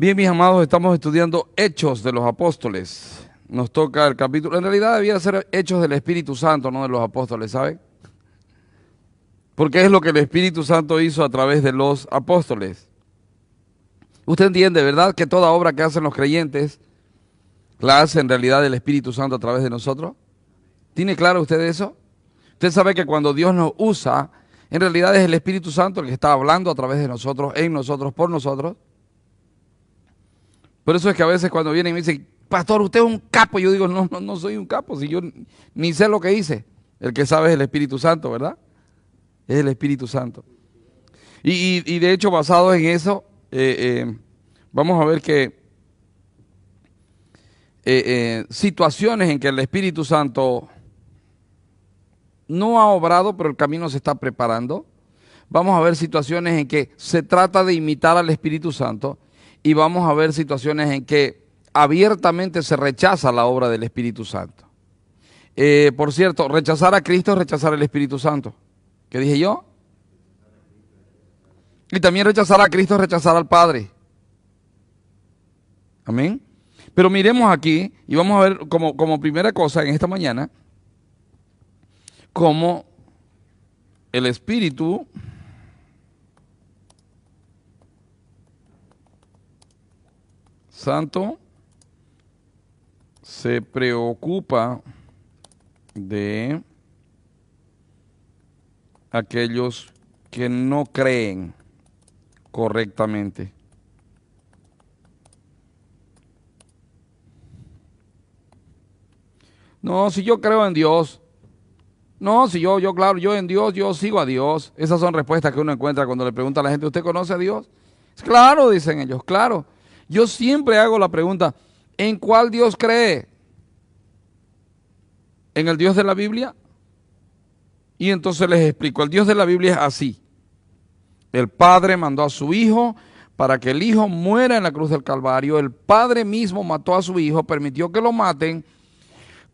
Bien, mis amados, estamos estudiando Hechos de los Apóstoles. Nos toca el capítulo, en realidad debía ser Hechos del Espíritu Santo, no de los apóstoles, ¿saben? Porque es lo que el Espíritu Santo hizo a través de los apóstoles. Usted entiende, ¿verdad? Que toda obra que hacen los creyentes la hace en realidad el Espíritu Santo a través de nosotros. ¿Tiene claro usted eso? Usted sabe que cuando Dios nos usa, en realidad es el Espíritu Santo el que está hablando a través de nosotros, en nosotros, por nosotros. Por eso es que a veces cuando vienen y me dicen, pastor, usted es un capo, yo digo, no soy un capo, si yo ni sé lo que hice. El que sabe es el Espíritu Santo, ¿verdad? Es el Espíritu Santo. Y de hecho, basado en eso, vamos a ver que situaciones en que el Espíritu Santo no ha obrado, pero el camino se está preparando. Vamos a ver situaciones en que se trata de imitar al Espíritu Santo y vamos a ver situaciones en que abiertamente se rechaza la obra del Espíritu Santo. Por cierto, rechazar a Cristo es rechazar el Espíritu Santo. ¿Qué dije yo? Y también rechazar a Cristo es rechazar al Padre. Amén. Pero miremos aquí y vamos a ver como primera cosa en esta mañana, cómo el Espíritu Santo se preocupa de aquellos que no creen correctamente. No, si yo creo en Dios. No, si claro, yo en Dios, yo sigo a Dios. Esas son respuestas que uno encuentra cuando le pregunta a la gente, ¿usted conoce a Dios? Claro, dicen ellos, claro. Yo siempre hago la pregunta, ¿en cuál Dios cree? ¿En el Dios de la Biblia? Y entonces les explico, el Dios de la Biblia es así. El Padre mandó a su Hijo para que el Hijo muera en la cruz del Calvario. El Padre mismo mató a su Hijo, permitió que lo maten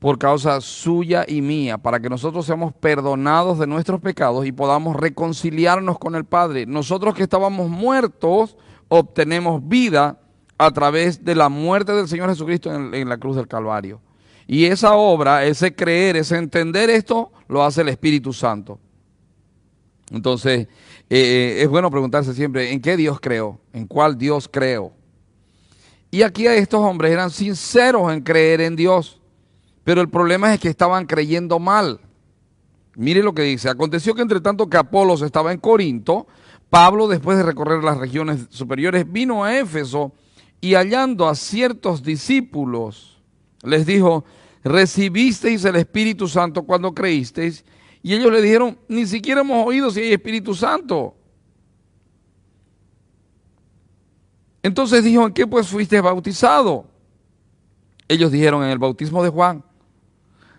por causa suya y mía, para que nosotros seamos perdonados de nuestros pecados y podamos reconciliarnos con el Padre. Nosotros que estábamos muertos, obtenemos vida a través de la muerte del Señor Jesucristo en la cruz del Calvario. Y esa obra, ese creer, ese entender esto, lo hace el Espíritu Santo. Entonces, es bueno preguntarse siempre, ¿en qué Dios creo? ¿En cuál Dios creo? Y aquí estos hombres eran sinceros en creer en Dios, pero el problema es que estaban creyendo mal. Mire lo que dice, aconteció que entre tanto que Apolos estaba en Corinto, Pablo, después de recorrer las regiones superiores, vino a Éfeso y hallando a ciertos discípulos, les dijo, ¿recibisteis el Espíritu Santo cuando creísteis? Y ellos le dijeron, ni siquiera hemos oído si hay Espíritu Santo. Entonces dijo, ¿en qué pues fuiste bautizado? Ellos dijeron, en el bautismo de Juan.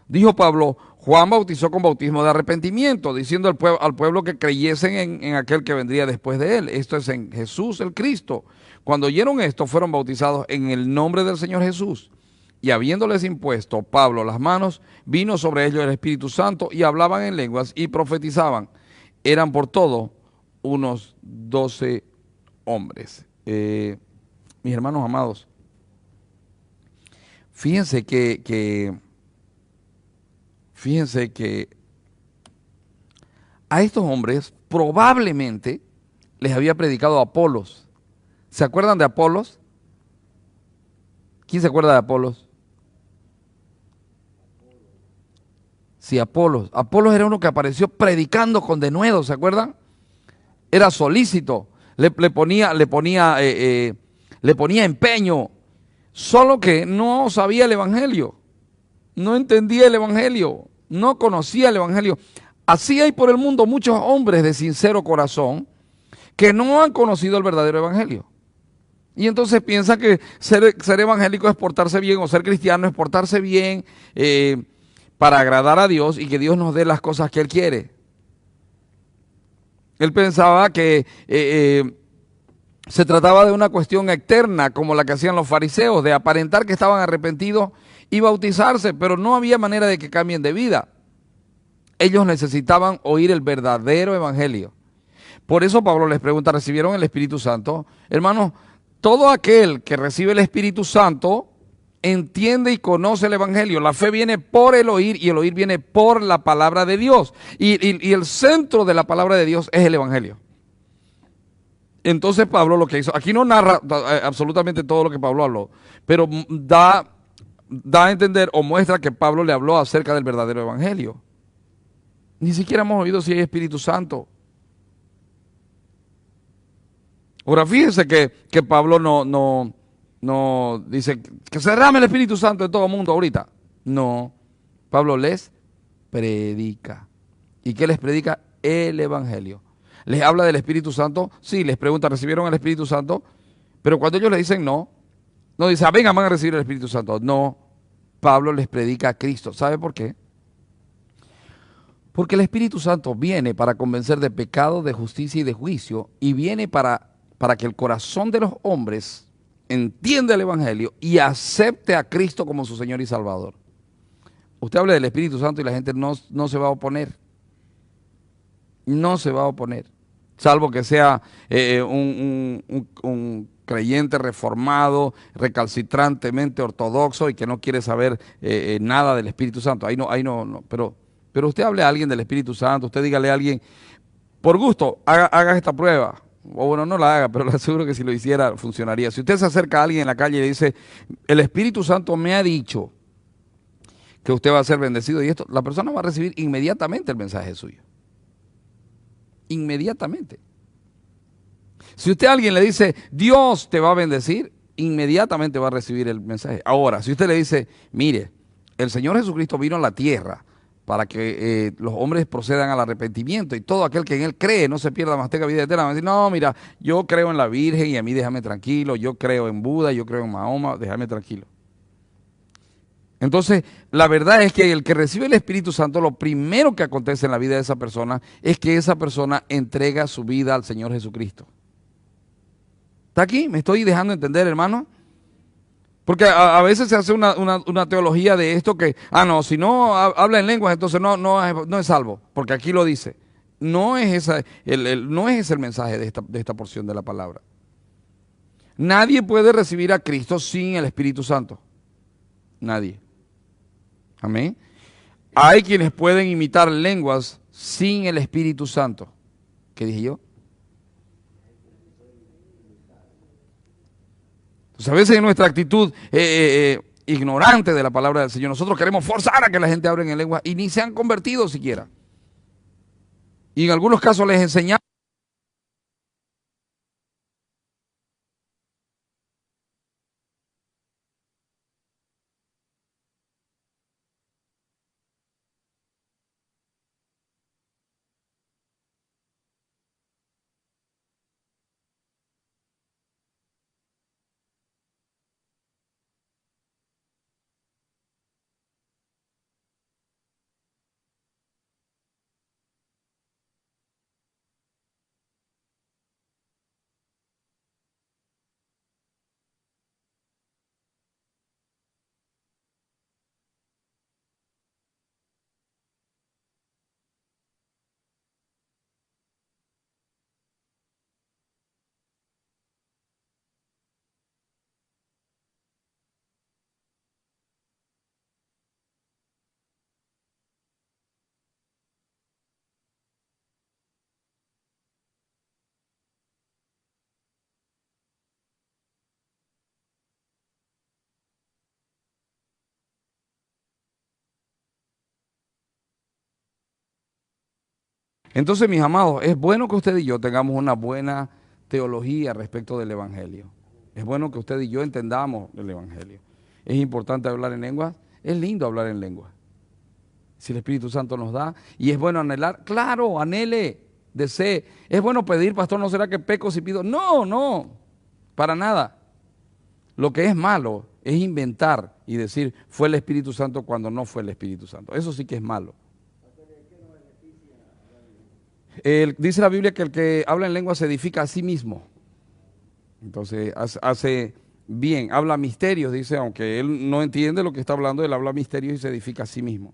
Dijo Pablo, Juan bautizó con bautismo de arrepentimiento, diciendo al pueblo que creyesen en aquel que vendría después de él. Esto es en Jesús el Cristo. Cuando oyeron esto, fueron bautizados en el nombre del Señor Jesús. Y habiéndoles impuesto Pablo las manos, vino sobre ellos el Espíritu Santo y hablaban en lenguas y profetizaban. Eran por todo unos 12 hombres. Mis hermanos amados, fíjense que a estos hombres probablemente les había predicado Apolos. ¿Se acuerdan de Apolos? ¿Quién se acuerda de Apolos? Sí, Apolos. Apolos era uno que apareció predicando con denuedo, ¿se acuerdan? Era solícito, le ponía empeño, solo que no sabía el Evangelio, no entendía el Evangelio, no conocía el Evangelio. Así hay por el mundo muchos hombres de sincero corazón que no han conocido el verdadero Evangelio. Y entonces piensan que ser evangélico es portarse bien, o ser cristiano es portarse bien para agradar a Dios y que Dios nos dé las cosas que Él quiere. Él pensaba que se trataba de una cuestión externa, como la que hacían los fariseos, de aparentar que estaban arrepentidos y bautizarse, pero no había manera de que cambien de vida. Ellos necesitaban oír el verdadero evangelio. Por eso Pablo les pregunta, ¿recibieron el Espíritu Santo? Hermanos, todo aquel que recibe el Espíritu Santo entiende y conoce el Evangelio. La fe viene por el oír y el oír viene por la palabra de Dios. Y el centro de la palabra de Dios es el Evangelio. Entonces Pablo lo que hizo, aquí no narra absolutamente todo lo que Pablo habló, pero da a entender o muestra que Pablo le habló acerca del verdadero Evangelio. Ni siquiera hemos oído si hay Espíritu Santo. Ahora fíjense que Pablo no dice que se derrame el Espíritu Santo en todo el mundo ahorita. No, Pablo les predica. ¿Y qué les predica? El Evangelio. Les habla del Espíritu Santo, sí, les pregunta, ¿recibieron el Espíritu Santo? Pero cuando ellos le dicen no dice, vengan, van a recibir el Espíritu Santo. No, Pablo les predica a Cristo. ¿Sabe por qué? Porque el Espíritu Santo viene para convencer de pecado, de justicia y de juicio, y viene para que el corazón de los hombres entienda el Evangelio y acepte a Cristo como su Señor y Salvador. Usted habla del Espíritu Santo y la gente no se va a oponer. No se va a oponer. Salvo que sea un creyente reformado, recalcitrantemente ortodoxo y que no quiere saber nada del Espíritu Santo. Ahí no. Pero usted hable a alguien del Espíritu Santo, usted dígale a alguien, por gusto, haga esta prueba. O bueno, no la haga, pero le aseguro que si lo hiciera funcionaría. Si usted se acerca a alguien en la calle y le dice, el Espíritu Santo me ha dicho que usted va a ser bendecido y esto, la persona va a recibir inmediatamente el mensaje suyo. Inmediatamente. Si usted a alguien le dice, Dios te va a bendecir, inmediatamente va a recibir el mensaje. Ahora, si usted le dice, mire, el Señor Jesucristo vino a la tierra para que los hombres procedan al arrepentimiento y todo aquel que en Él cree no se pierda, mas tenga vida eterna, va a decir, no, mira, yo creo en la Virgen y a mí déjame tranquilo, yo creo en Buda, yo creo en Mahoma, déjame tranquilo. Entonces, la verdad es que el que recibe el Espíritu Santo, lo primero que acontece en la vida de esa persona es que esa persona entrega su vida al Señor Jesucristo. ¿Está aquí? ¿Me estoy dejando entender, hermano? Porque a veces se hace una teología de esto que, no, si no habla en lenguas, entonces no es salvo, porque aquí lo dice. No es el mensaje de esta porción de la palabra. Nadie puede recibir a Cristo sin el Espíritu Santo. Nadie. Amén. Hay quienes pueden imitar lenguas sin el Espíritu Santo. ¿Qué dije yo? Entonces, a veces en nuestra actitud ignorante de la palabra del Señor, nosotros queremos forzar a que la gente hable en lengua y ni se han convertido siquiera. Y en algunos casos les enseñamos. Entonces, mis amados, es bueno que usted y yo tengamos una buena teología respecto del Evangelio. Es bueno que usted y yo entendamos el Evangelio. Es importante hablar en lenguas. Es lindo hablar en lenguas. Si el Espíritu Santo nos da. Y es bueno anhelar. Claro, anhele, desee. Es bueno pedir, pastor, ¿no será que peco si pido? No, para nada. Lo que es malo es inventar y decir, fue el Espíritu Santo cuando no fue el Espíritu Santo. Eso sí que es malo. Dice la Biblia que el que habla en lengua se edifica a sí mismo. Entonces hace bien, habla misterios, dice, aunque él no entiende lo que está hablando, él habla misterios y se edifica a sí mismo.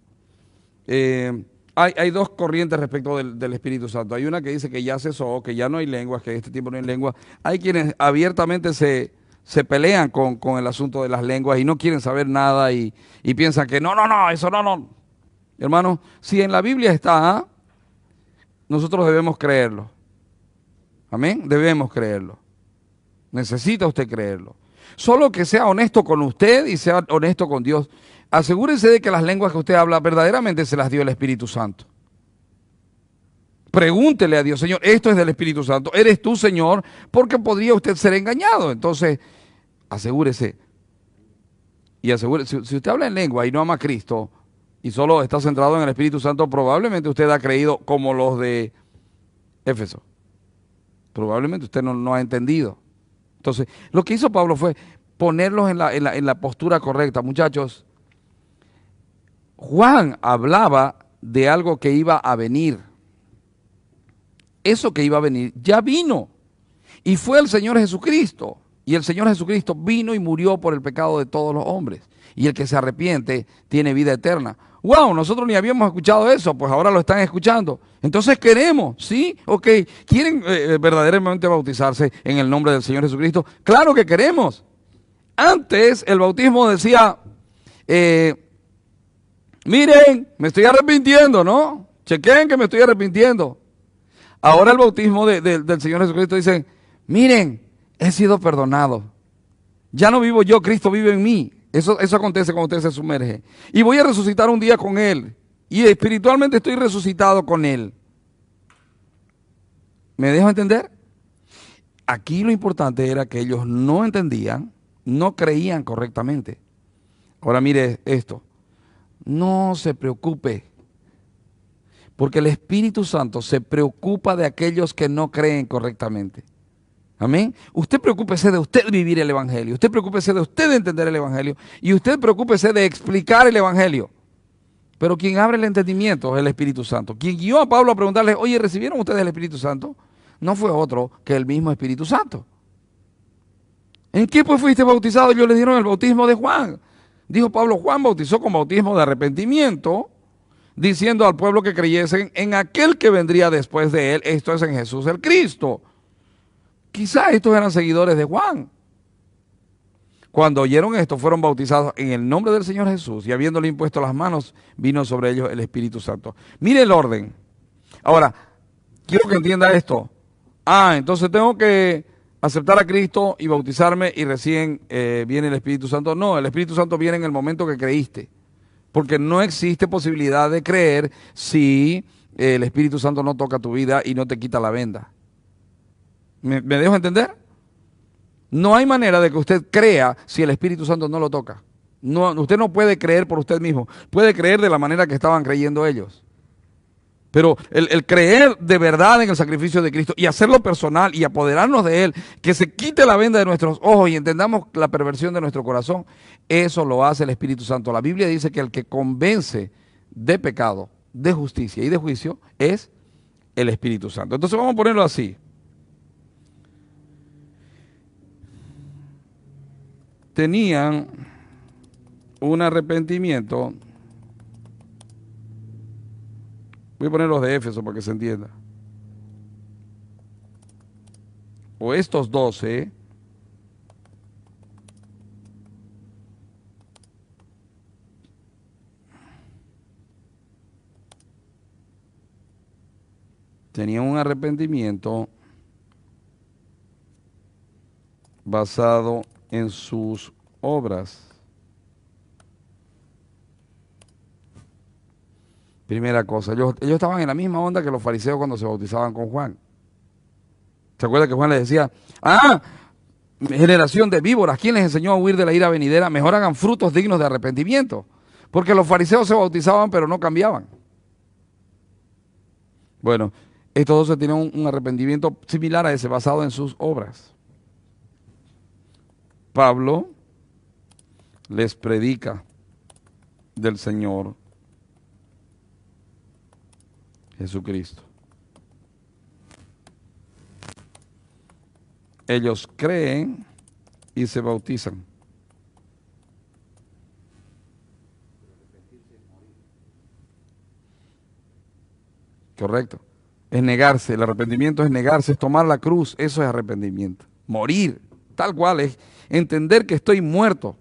Hay dos corrientes respecto del Espíritu Santo. Hay una que dice que ya cesó, que ya no hay lenguas, que en este tiempo no hay lenguas. Hay quienes abiertamente se se pelean con el asunto de las lenguas y no quieren saber nada y piensan que no, eso no. Hermano, si en la Biblia está, nosotros debemos creerlo. Amén, debemos creerlo. Necesita usted creerlo. Solo que sea honesto con usted y sea honesto con Dios. Asegúrese de que las lenguas que usted habla verdaderamente se las dio el Espíritu Santo. Pregúntele a Dios, Señor, esto es del Espíritu Santo, ¿eres tú, Señor? Porque podría usted ser engañado. Entonces, asegúrese. Y asegúrese, si usted habla en lengua y no ama a Cristo y solo está centrado en el Espíritu Santo, probablemente usted ha creído como los de Éfeso. Probablemente usted no ha entendido. Entonces, lo que hizo Pablo fue ponerlos en la postura correcta. Muchachos, Juan hablaba de algo que iba a venir. Eso que iba a venir ya vino. Y fue el Señor Jesucristo. Y el Señor Jesucristo vino y murió por el pecado de todos los hombres. Y el que se arrepiente tiene vida eterna. ¡Wow! Nosotros ni habíamos escuchado eso, pues ahora lo están escuchando. Entonces queremos, ¿sí? Ok, ¿quieren verdaderamente bautizarse en el nombre del Señor Jesucristo? ¡Claro que queremos! Antes el bautismo decía, miren, me estoy arrepintiendo, ¿no? Chequen que me estoy arrepintiendo. Ahora el bautismo del Señor Jesucristo dice, miren, he sido perdonado. Ya no vivo yo, Cristo vive en mí. Eso acontece cuando usted se sumerge. Y voy a resucitar un día con Él. Y espiritualmente estoy resucitado con Él. ¿Me dejo entender? Aquí lo importante era que ellos no entendían, no creían correctamente. Ahora mire esto. No se preocupe. Porque el Espíritu Santo se preocupa de aquellos que no creen correctamente. Amén. Usted preocúpese de usted vivir el Evangelio. Usted preocúpese de usted entender el Evangelio. Y usted preocúpese de explicar el Evangelio. Pero quien abre el entendimiento es el Espíritu Santo. Quien guió a Pablo a preguntarle, oye, ¿recibieron ustedes el Espíritu Santo? No fue otro que el mismo Espíritu Santo. ¿En qué pues fuiste bautizado? Ellos le dieron el bautismo de Juan. Dijo Pablo, Juan bautizó con bautismo de arrepentimiento, diciendo al pueblo que creyesen en aquel que vendría después de él, esto es en Jesús el Cristo. Quizás estos eran seguidores de Juan. Cuando oyeron esto, fueron bautizados en el nombre del Señor Jesús y habiéndole impuesto las manos, vino sobre ellos el Espíritu Santo. Mire el orden. Ahora, quiero que entienda esto. Entonces tengo que aceptar a Cristo y bautizarme y recién viene el Espíritu Santo. No, el Espíritu Santo viene en el momento que creíste. Porque no existe posibilidad de creer si el Espíritu Santo no toca tu vida y no te quita la venda. ¿Me dejo entender? No hay manera de que usted crea si el Espíritu Santo no lo toca. No, usted no puede creer por usted mismo. Puede creer de la manera que estaban creyendo ellos. Pero el creer de verdad en el sacrificio de Cristo y hacerlo personal y apoderarnos de Él, que se quite la venda de nuestros ojos y entendamos la perversión de nuestro corazón, eso lo hace el Espíritu Santo. La Biblia dice que el que convence de pecado, de justicia y de juicio es el Espíritu Santo. Entonces vamos a ponerlo así. Tenían un arrepentimiento. Voy a poner los de Éfeso para que se entienda. O estos 12 tenían un arrepentimiento basado en sus obras. Primera cosa, ellos estaban en la misma onda que los fariseos cuando se bautizaban con Juan. ¿Se acuerda que Juan les decía, generación de víboras, ¿quién les enseñó a huir de la ira venidera? Mejor hagan frutos dignos de arrepentimiento. Porque los fariseos se bautizaban pero no cambiaban. Bueno, estos 12 tienen un arrepentimiento similar a ese, basado en sus obras. Pablo les predica del Señor Jesucristo. Ellos creen y se bautizan. Correcto. Es negarse, el arrepentimiento es negarse, es tomar la cruz, eso es arrepentimiento. Morir. tal cual, es entender que estoy muerto.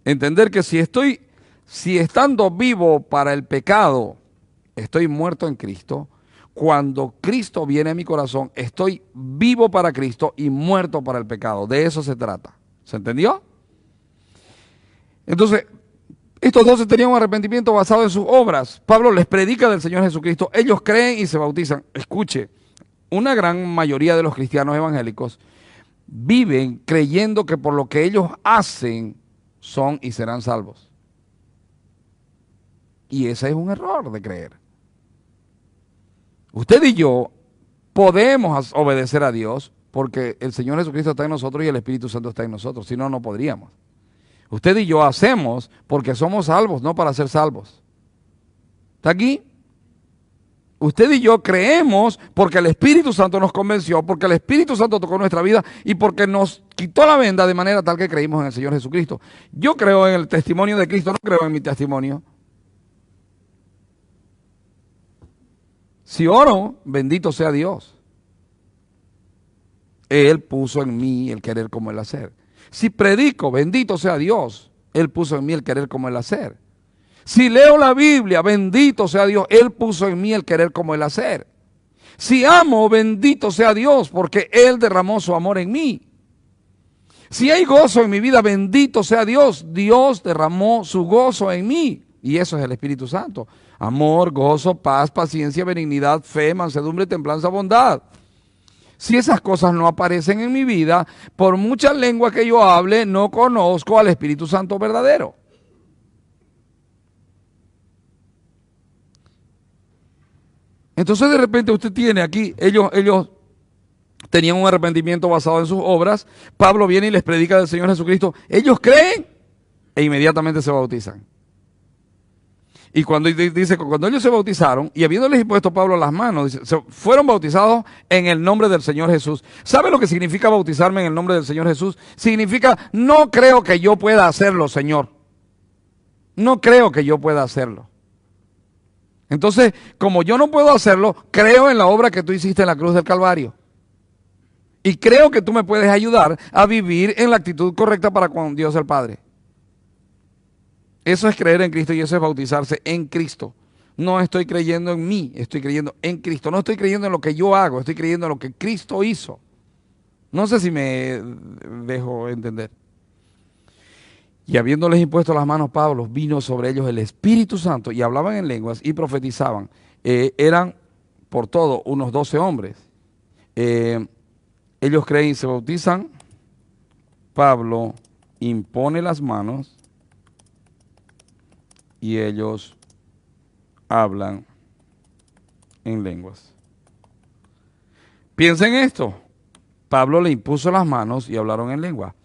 Entender que si estando vivo para el pecado, estoy muerto en Cristo, cuando Cristo viene a mi corazón, estoy vivo para Cristo y muerto para el pecado. De eso se trata. ¿Se entendió? Entonces, estos 12 tenían un arrepentimiento basado en sus obras. Pablo les predica del Señor Jesucristo. Ellos creen y se bautizan. Escuche, una gran mayoría de los cristianos evangélicos viven creyendo que por lo que ellos hacen son y serán salvos. Y ese es un error de creer. Usted y yo podemos obedecer a Dios porque el Señor Jesucristo está en nosotros y el Espíritu Santo está en nosotros. Si no, no podríamos. Usted y yo hacemos porque somos salvos, no para ser salvos. ¿Está aquí? Usted y yo creemos porque el Espíritu Santo nos convenció, porque el Espíritu Santo tocó nuestra vida y porque nos quitó la venda de manera tal que creímos en el Señor Jesucristo. Yo creo en el testimonio de Cristo, no creo en mi testimonio. Si oro, bendito sea Dios. Él puso en mí el querer como el hacer. Si predico, bendito sea Dios. Él puso en mí el querer como el hacer. Si leo la Biblia, bendito sea Dios. Él puso en mí el querer como el hacer. Si amo, bendito sea Dios, porque Él derramó su amor en mí. Si hay gozo en mi vida, bendito sea Dios. Dios derramó su gozo en mí. Y eso es el Espíritu Santo. Amor, gozo, paz, paciencia, benignidad, fe, mansedumbre, templanza, bondad. Si esas cosas no aparecen en mi vida, por muchas lenguas que yo hable, no conozco al Espíritu Santo verdadero. Entonces de repente usted tiene aquí, ellos tenían un arrepentimiento basado en sus obras. Pablo viene y les predica del Señor Jesucristo. Ellos creen e inmediatamente se bautizan. Y cuando dice que cuando ellos se bautizaron y habiéndoles impuesto Pablo las manos, dice, fueron bautizados en el nombre del Señor Jesús. ¿Sabe lo que significa bautizarme en el nombre del Señor Jesús? Significa, no creo que yo pueda hacerlo, Señor. No creo que yo pueda hacerlo. Entonces, como yo no puedo hacerlo, creo en la obra que tú hiciste en la cruz del Calvario. Y creo que tú me puedes ayudar a vivir en la actitud correcta para con Dios el Padre. Eso es creer en Cristo y eso es bautizarse en Cristo. No estoy creyendo en mí, estoy creyendo en Cristo. No estoy creyendo en lo que yo hago, estoy creyendo en lo que Cristo hizo. No sé si me dejo entender. Y habiéndoles impuesto las manos Pablo, vino sobre ellos el Espíritu Santo y hablaban en lenguas y profetizaban. Eran por todo unos 12 hombres. Ellos creen y se bautizan. Pablo impone las manos y ellos hablan en lenguas. Piensen esto. Pablo le impuso las manos y hablaron en lengua.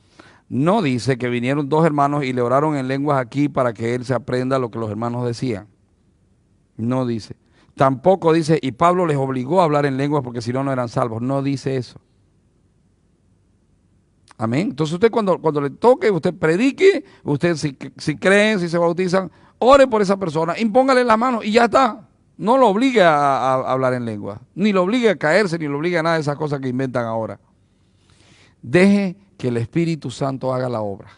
No dice que vinieron dos hermanos y le oraron en lenguas aquí para que él se aprenda lo que los hermanos decían. No dice. Tampoco dice, y Pablo les obligó a hablar en lenguas porque si no, no eran salvos. No dice eso. Amén. Entonces usted cuando le toque, usted predique, usted si creen, si se bautizan, ore por esa persona, impóngale la mano y ya está. No lo obligue a hablar en lengua, ni lo obligue a caerse, ni lo obligue a nada de esas cosas que inventan ahora. Deje que el Espíritu Santo haga la obra.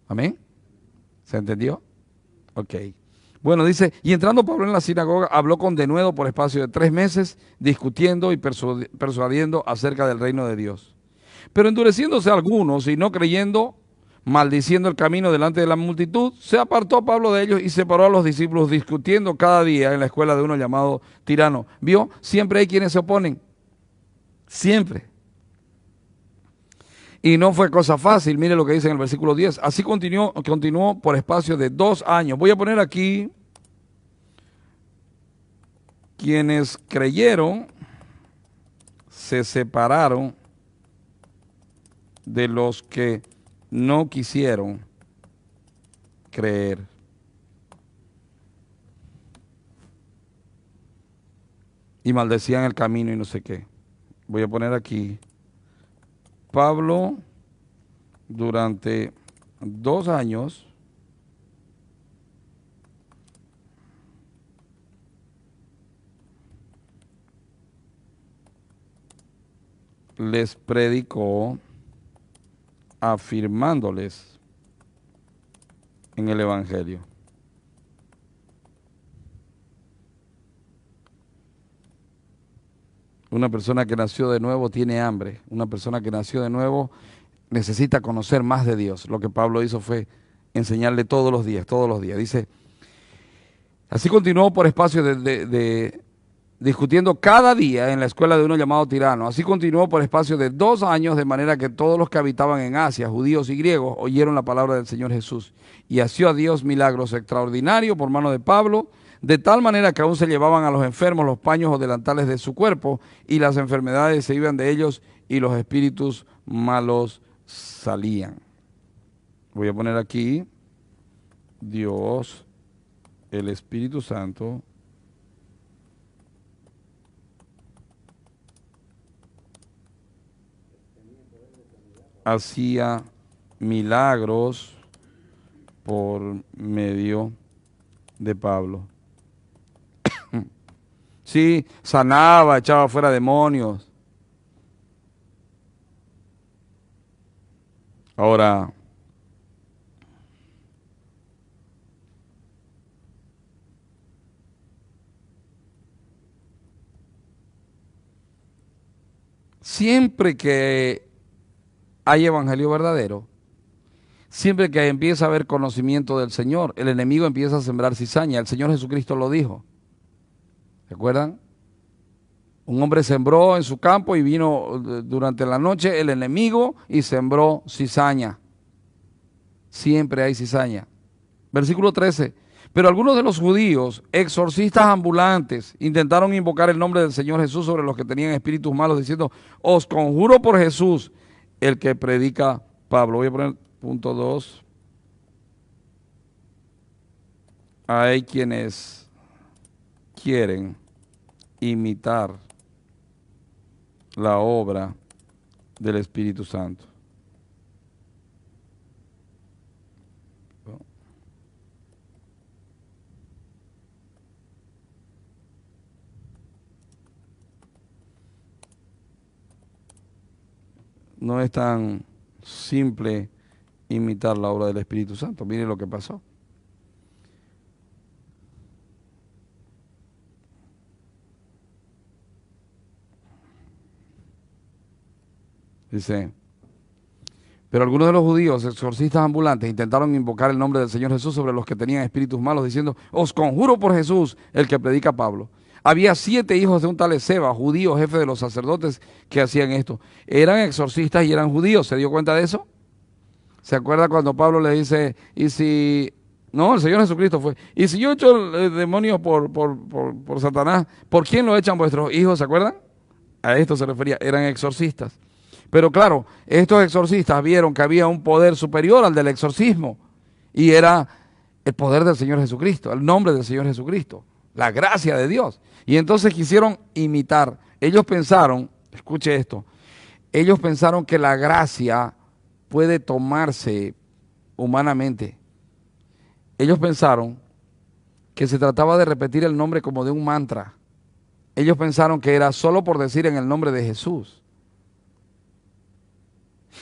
Amén. ¿Se entendió? Ok. Bueno, dice, y entrando Pablo en la sinagoga, habló con denuedo por espacio de 3 meses, discutiendo y persuadiendo acerca del reino de Dios. Pero endureciéndose algunos y no creyendo, maldiciendo el camino delante de la multitud, se apartó Pablo de ellos y separó a los discípulos discutiendo cada día en la escuela de uno llamado Tirano. ¿Vio? Siempre hay quienes se oponen. Siempre. Y no fue cosa fácil, mire lo que dice en el versículo 10. Así continuó por espacio de 2 años. Voy a poner aquí quienes creyeron, se separaron de los que no quisieron creer. Y maldecían el camino y no sé qué. Voy a poner aquí. Pablo, durante 2 años, les predicó, afirmándoles en el Evangelio. Una persona que nació de nuevo tiene hambre. Una persona que nació de nuevo necesita conocer más de Dios. Lo que Pablo hizo fue enseñarle todos los días, todos los días. Dice, así continuó por espacio de discutiendo cada día en la escuela de uno llamado Tirano. Así continuó por espacio de 2 años, de manera que todos los que habitaban en Asia, judíos y griegos, oyeron la palabra del Señor Jesús. Y hació a Dios milagros extraordinarios por mano de Pablo, de tal manera que aún se llevaban a los enfermos los paños o delantales de su cuerpo, y las enfermedades se iban de ellos, y los espíritus malos salían. Voy a poner aquí, Dios, el Espíritu Santo, hacía milagros por medio de Pablo. Sí, sanaba, echaba fuera demonios. Ahora, siempre que hay evangelio verdadero, siempre que empieza a haber conocimiento del Señor, el enemigo empieza a sembrar cizaña. El Señor Jesucristo lo dijo. ¿Recuerdan? Un hombre sembró en su campo y vino durante la noche el enemigo y sembró cizaña. Siempre hay cizaña. Versículo 13. Pero algunos de los judíos, exorcistas ambulantes, intentaron invocar el nombre del Señor Jesús sobre los que tenían espíritus malos, diciendo, os conjuro por Jesús, el que predica Pablo. Voy a poner punto 2. Hay quienes quieren imitar la obra del Espíritu Santo. No es tan simple imitar la obra del Espíritu Santo. Mire lo que pasó. Dice, pero algunos de los judíos, exorcistas ambulantes, intentaron invocar el nombre del Señor Jesús sobre los que tenían espíritus malos, diciendo, os conjuro por Jesús, el que predica Pablo. Había 7 hijos de un tal Esceva, judío, jefe de los sacerdotes, que hacían esto. Eran exorcistas y eran judíos. ¿Se dio cuenta de eso? ¿Se acuerda cuando Pablo le dice, y si... No, el Señor Jesucristo fue. Y si yo echo demonios por Satanás, ¿por quién lo echan vuestros hijos? ¿Se acuerdan? A esto se refería. Eran exorcistas. Pero claro, estos exorcistas vieron que había un poder superior al del exorcismo. Y era el poder del Señor Jesucristo, el nombre del Señor Jesucristo, la gracia de Dios. Y entonces quisieron imitar. Ellos pensaron, escuche esto, ellos pensaron que la gracia puede tomarse humanamente. Ellos pensaron que se trataba de repetir el nombre como de un mantra. Ellos pensaron que era solo por decir en el nombre de Jesús.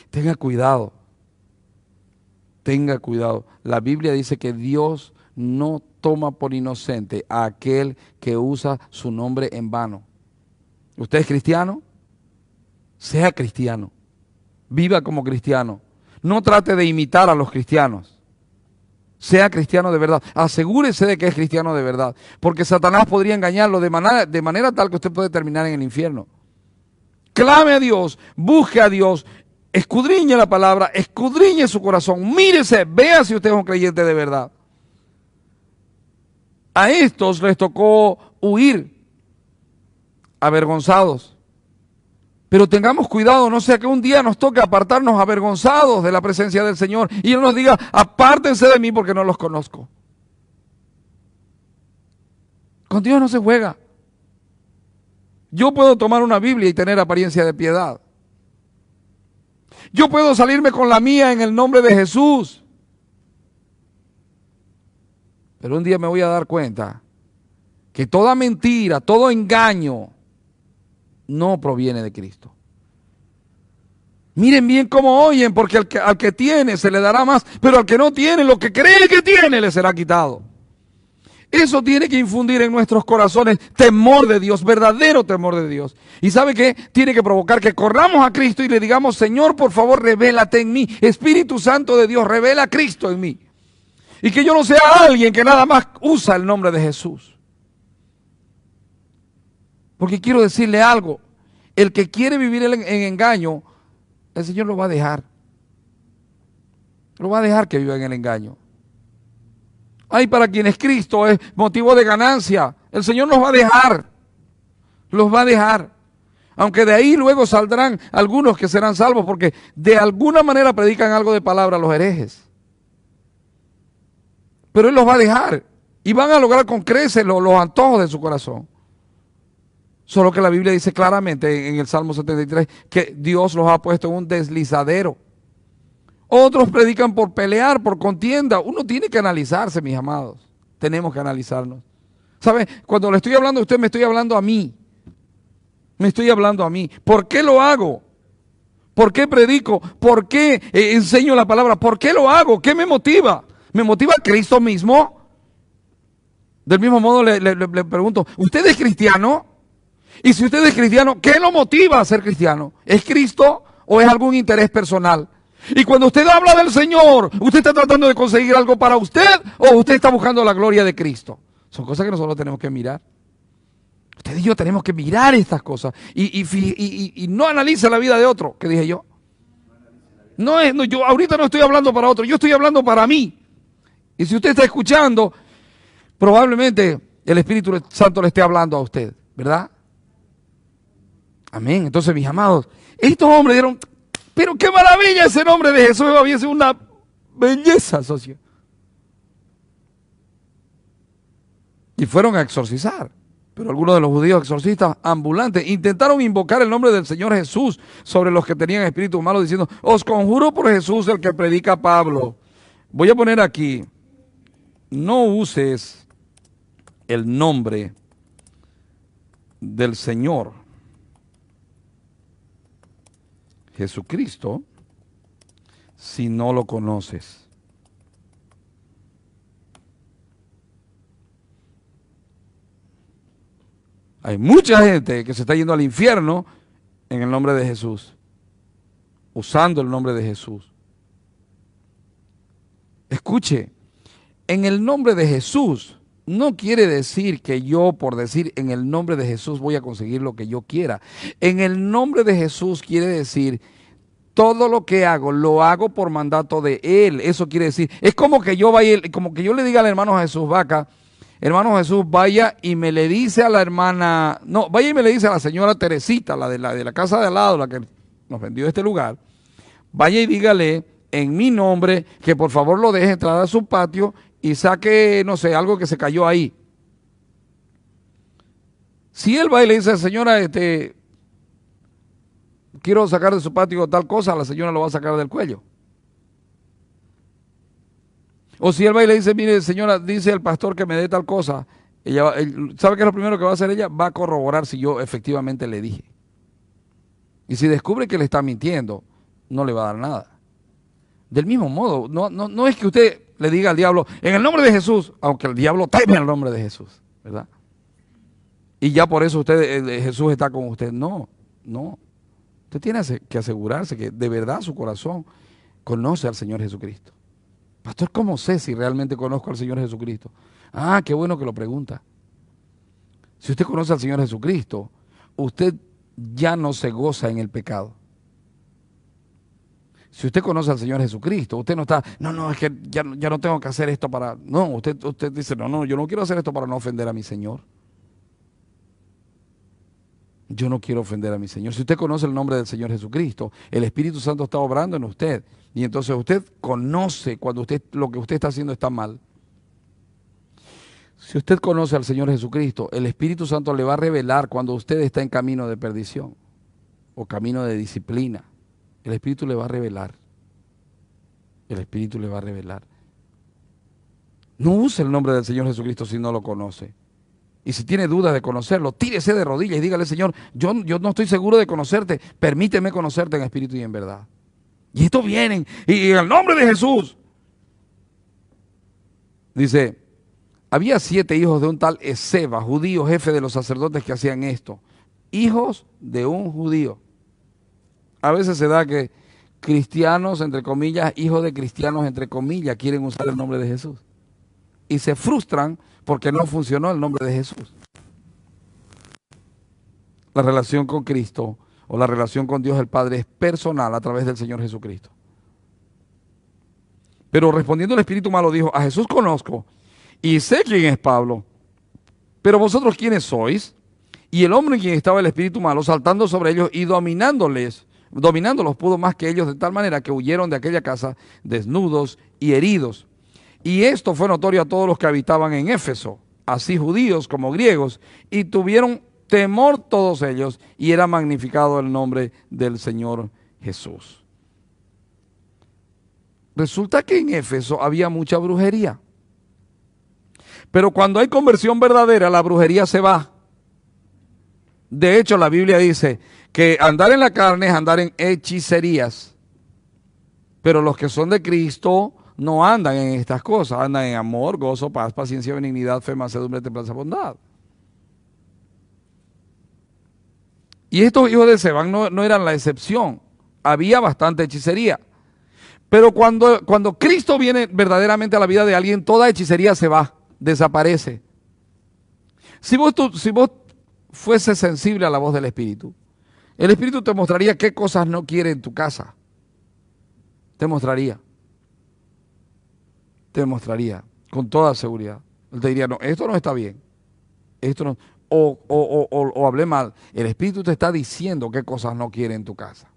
Tenga cuidado. Tenga cuidado. La Biblia dice que Dios no toma por inocente a aquel que usa su nombre en vano. ¿Usted es cristiano? Sea cristiano. Viva como cristiano. No trate de imitar a los cristianos. Sea cristiano de verdad. Asegúrese de que es cristiano de verdad. Porque Satanás podría engañarlo de manera tal que usted puede terminar en el infierno. Clame a Dios, busque a Dios, escudriñe la palabra, escudriñe su corazón, mírese, vea si usted es un creyente de verdad. A estos les tocó huir, avergonzados. Pero tengamos cuidado, no sea que un día nos toque apartarnos avergonzados de la presencia del Señor y Él nos diga, apártense de mí porque no los conozco. Con Dios no se juega. Yo puedo tomar una Biblia y tener apariencia de piedad. Yo puedo salirme con la mía en el nombre de Jesús. Pero un día me voy a dar cuenta que toda mentira, todo engaño no proviene de Cristo. Miren bien cómo oyen, porque al que tiene se le dará más, pero al que no tiene, lo que cree que tiene le será quitado. Eso tiene que infundir en nuestros corazones temor de Dios, verdadero temor de Dios. ¿Y sabe qué? Tiene que provocar que corramos a Cristo y le digamos, Señor, por favor, revélate en mí. Espíritu Santo de Dios, revela a Cristo en mí. Y que yo no sea alguien que nada más usa el nombre de Jesús. Porque quiero decirle algo. El que quiere vivir en engaño, el Señor lo va a dejar. Lo va a dejar que viva en el engaño. Hay para quienes Cristo es motivo de ganancia. El Señor los va a dejar. Los va a dejar. Aunque de ahí luego saldrán algunos que serán salvos porque de alguna manera predican algo de palabra los herejes. Pero Él los va a dejar. Y van a lograr con creces los antojos de su corazón. Solo que la Biblia dice claramente en el Salmo 73 que Dios los ha puesto en un deslizadero. Otros predican por pelear, por contienda. Uno tiene que analizarse, mis amados. Tenemos que analizarnos. ¿Sabe? Cuando le estoy hablando a usted, me estoy hablando a mí. Me estoy hablando a mí. ¿Por qué lo hago? ¿Por qué predico? ¿Por qué enseño la palabra? ¿Por qué lo hago? ¿Qué me motiva? ¿Me motiva Cristo mismo? Del mismo modo le pregunto, ¿usted es cristiano? Y si usted es cristiano, ¿qué lo motiva a ser cristiano? ¿Es Cristo o es algún interés personal? Y cuando usted habla del Señor, ¿usted está tratando de conseguir algo para usted o usted está buscando la gloria de Cristo? Son cosas que nosotros tenemos que mirar. Usted y yo tenemos que mirar estas cosas y no analice la vida de otro. ¿Qué dije yo? Yo ahorita no estoy hablando para otro, yo estoy hablando para mí. Y si usted está escuchando, probablemente el Espíritu Santo le esté hablando a usted, ¿verdad? Amén. Entonces, mis amados, estos hombres dieron... Pero qué maravilla ese nombre de Jesús, había sido una belleza, socio. Y fueron a exorcizar. Pero algunos de los judíos exorcistas ambulantes intentaron invocar el nombre del Señor Jesús sobre los que tenían espíritus malos, diciendo, os conjuro por Jesús el que predica Pablo. Voy a poner aquí, no uses el nombre del Señor Jesucristo si no lo conoces. Hay mucha gente que se está yendo al infierno en el nombre de Jesús, usando el nombre de Jesús. Escuche, en el nombre de Jesús no quiere decir que yo, por decir en el nombre de Jesús, voy a conseguir lo que yo quiera. En el nombre de Jesús quiere decir todo lo que hago, lo hago por mandato de Él. Eso quiere decir, es como que yo vaya, como que yo le diga al hermano Jesús Vaca, hermano Jesús, vaya y me le dice a la hermana, no, vaya y me le dice a la señora Teresita, la de la casa de al lado, la que nos vendió este lugar, vaya y dígale en mi nombre que por favor lo deje entrar a su patio y saque, no sé, algo que se cayó ahí. Si él va y le dice, señora, quiero sacar de su patio tal cosa, la señora lo va a sacar del cuello. O si él va y le dice, mire, señora, dice el pastor que me dé tal cosa, ¿sabe qué es lo primero que va a hacer ella? Va a corroborar si yo efectivamente le dije. Y si descubre que le está mintiendo, no le va a dar nada. Del mismo modo, no es que usted le diga al diablo, en el nombre de Jesús, aunque el diablo teme el nombre de Jesús, ¿verdad? Y ya por eso Jesús está con usted. No. Usted tiene que asegurarse que de verdad su corazón conoce al Señor Jesucristo. Pastor, ¿cómo sé si realmente conozco al Señor Jesucristo? Ah, qué bueno que lo pregunta. Si usted conoce al Señor Jesucristo, usted ya no se goza en el pecado. Si usted conoce al Señor Jesucristo, usted no está, es que ya no tengo que hacer esto para... No, usted dice, yo no quiero hacer esto para no ofender a mi Señor. Yo no quiero ofender a mi Señor. Si usted conoce el nombre del Señor Jesucristo, el Espíritu Santo está obrando en usted. Y entonces usted conoce cuando lo que usted está haciendo está mal. Si usted conoce al Señor Jesucristo, el Espíritu Santo le va a revelar cuando usted está en camino de perdición o camino de disciplina. El Espíritu le va a revelar. El Espíritu le va a revelar. No use el nombre del Señor Jesucristo si no lo conoce. Y si tiene dudas de conocerlo, tírese de rodillas y dígale, Señor, yo no estoy seguro de conocerte, permíteme conocerte en espíritu y en verdad. Y estos vienen, y en el nombre de Jesús. Dice, había 7 hijos de un tal Esceva, judío, jefe de los sacerdotes que hacían esto. Hijos de un judío. A veces se da que cristianos, entre comillas, hijos de cristianos, entre comillas, quieren usar el nombre de Jesús. Y se frustran porque no funcionó el nombre de Jesús. La relación con Cristo o la relación con Dios el Padre es personal a través del Señor Jesucristo. Pero respondiendo el espíritu malo dijo, a Jesús conozco y sé quién es Pablo, pero vosotros quiénes sois. Y el hombre en quien estaba el espíritu malo saltando sobre ellos y dominándolos pudo más que ellos de tal manera que huyeron de aquella casa desnudos y heridos. Y esto fue notorio a todos los que habitaban en Éfeso, así judíos como griegos, y tuvieron temor todos ellos, y era magnificado el nombre del Señor Jesús. Resulta que en Éfeso había mucha brujería. Pero cuando hay conversión verdadera, la brujería se va. De hecho, la Biblia dice que andar en la carne es andar en hechicerías. Pero los que son de Cristo no andan en estas cosas, andan en amor, gozo, paz, paciencia, benignidad, fe, mansedumbre, templanza, bondad. Y estos hijos de Sebán no eran la excepción, había bastante hechicería. Pero cuando Cristo viene verdaderamente a la vida de alguien, toda hechicería se va, desaparece. Si vos fueses sensible a la voz del Espíritu, el Espíritu te mostraría qué cosas no quiere en tu casa. Te mostraría con toda seguridad. Él te diría, no, esto no está bien, esto no, o hablé mal. El Espíritu te está diciendo qué cosas no quiere en tu casa.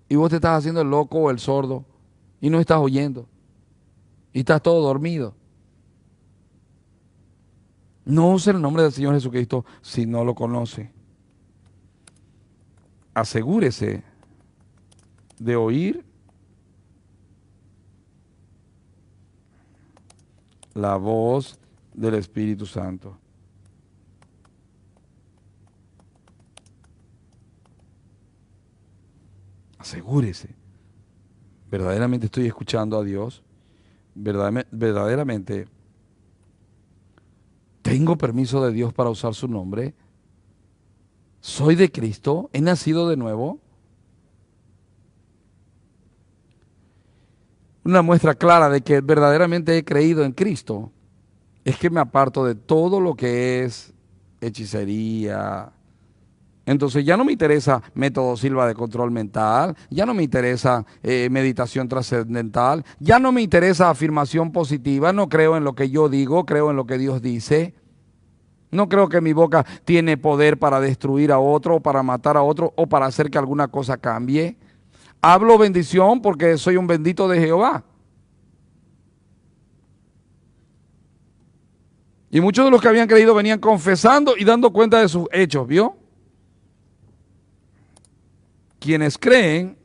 Y vos te estás haciendo el loco o el sordo y no estás oyendo. Y estás todo dormido. No use el nombre del Señor Jesucristo si no lo conoce. Asegúrese de oír la voz del Espíritu Santo. Asegúrese. Verdaderamente estoy escuchando a Dios. Verdaderamente tengo permiso de Dios para usar su nombre. Soy de Cristo. He nacido de nuevo. Una muestra clara de que verdaderamente he creído en Cristo es que me aparto de todo lo que es hechicería. Entonces ya no me interesa método Silva de control mental, ya no me interesa meditación trascendental, ya no me interesa afirmación positiva, no creo en lo que yo digo, creo en lo que Dios dice. No creo que mi boca tiene poder para destruir a otro, o para matar a otro, o para hacer que alguna cosa cambie. Hablo bendición porque soy un bendito de Jehová. Y muchos de los que habían creído venían confesando y dando cuenta de sus hechos, ¿vio? Quienes creen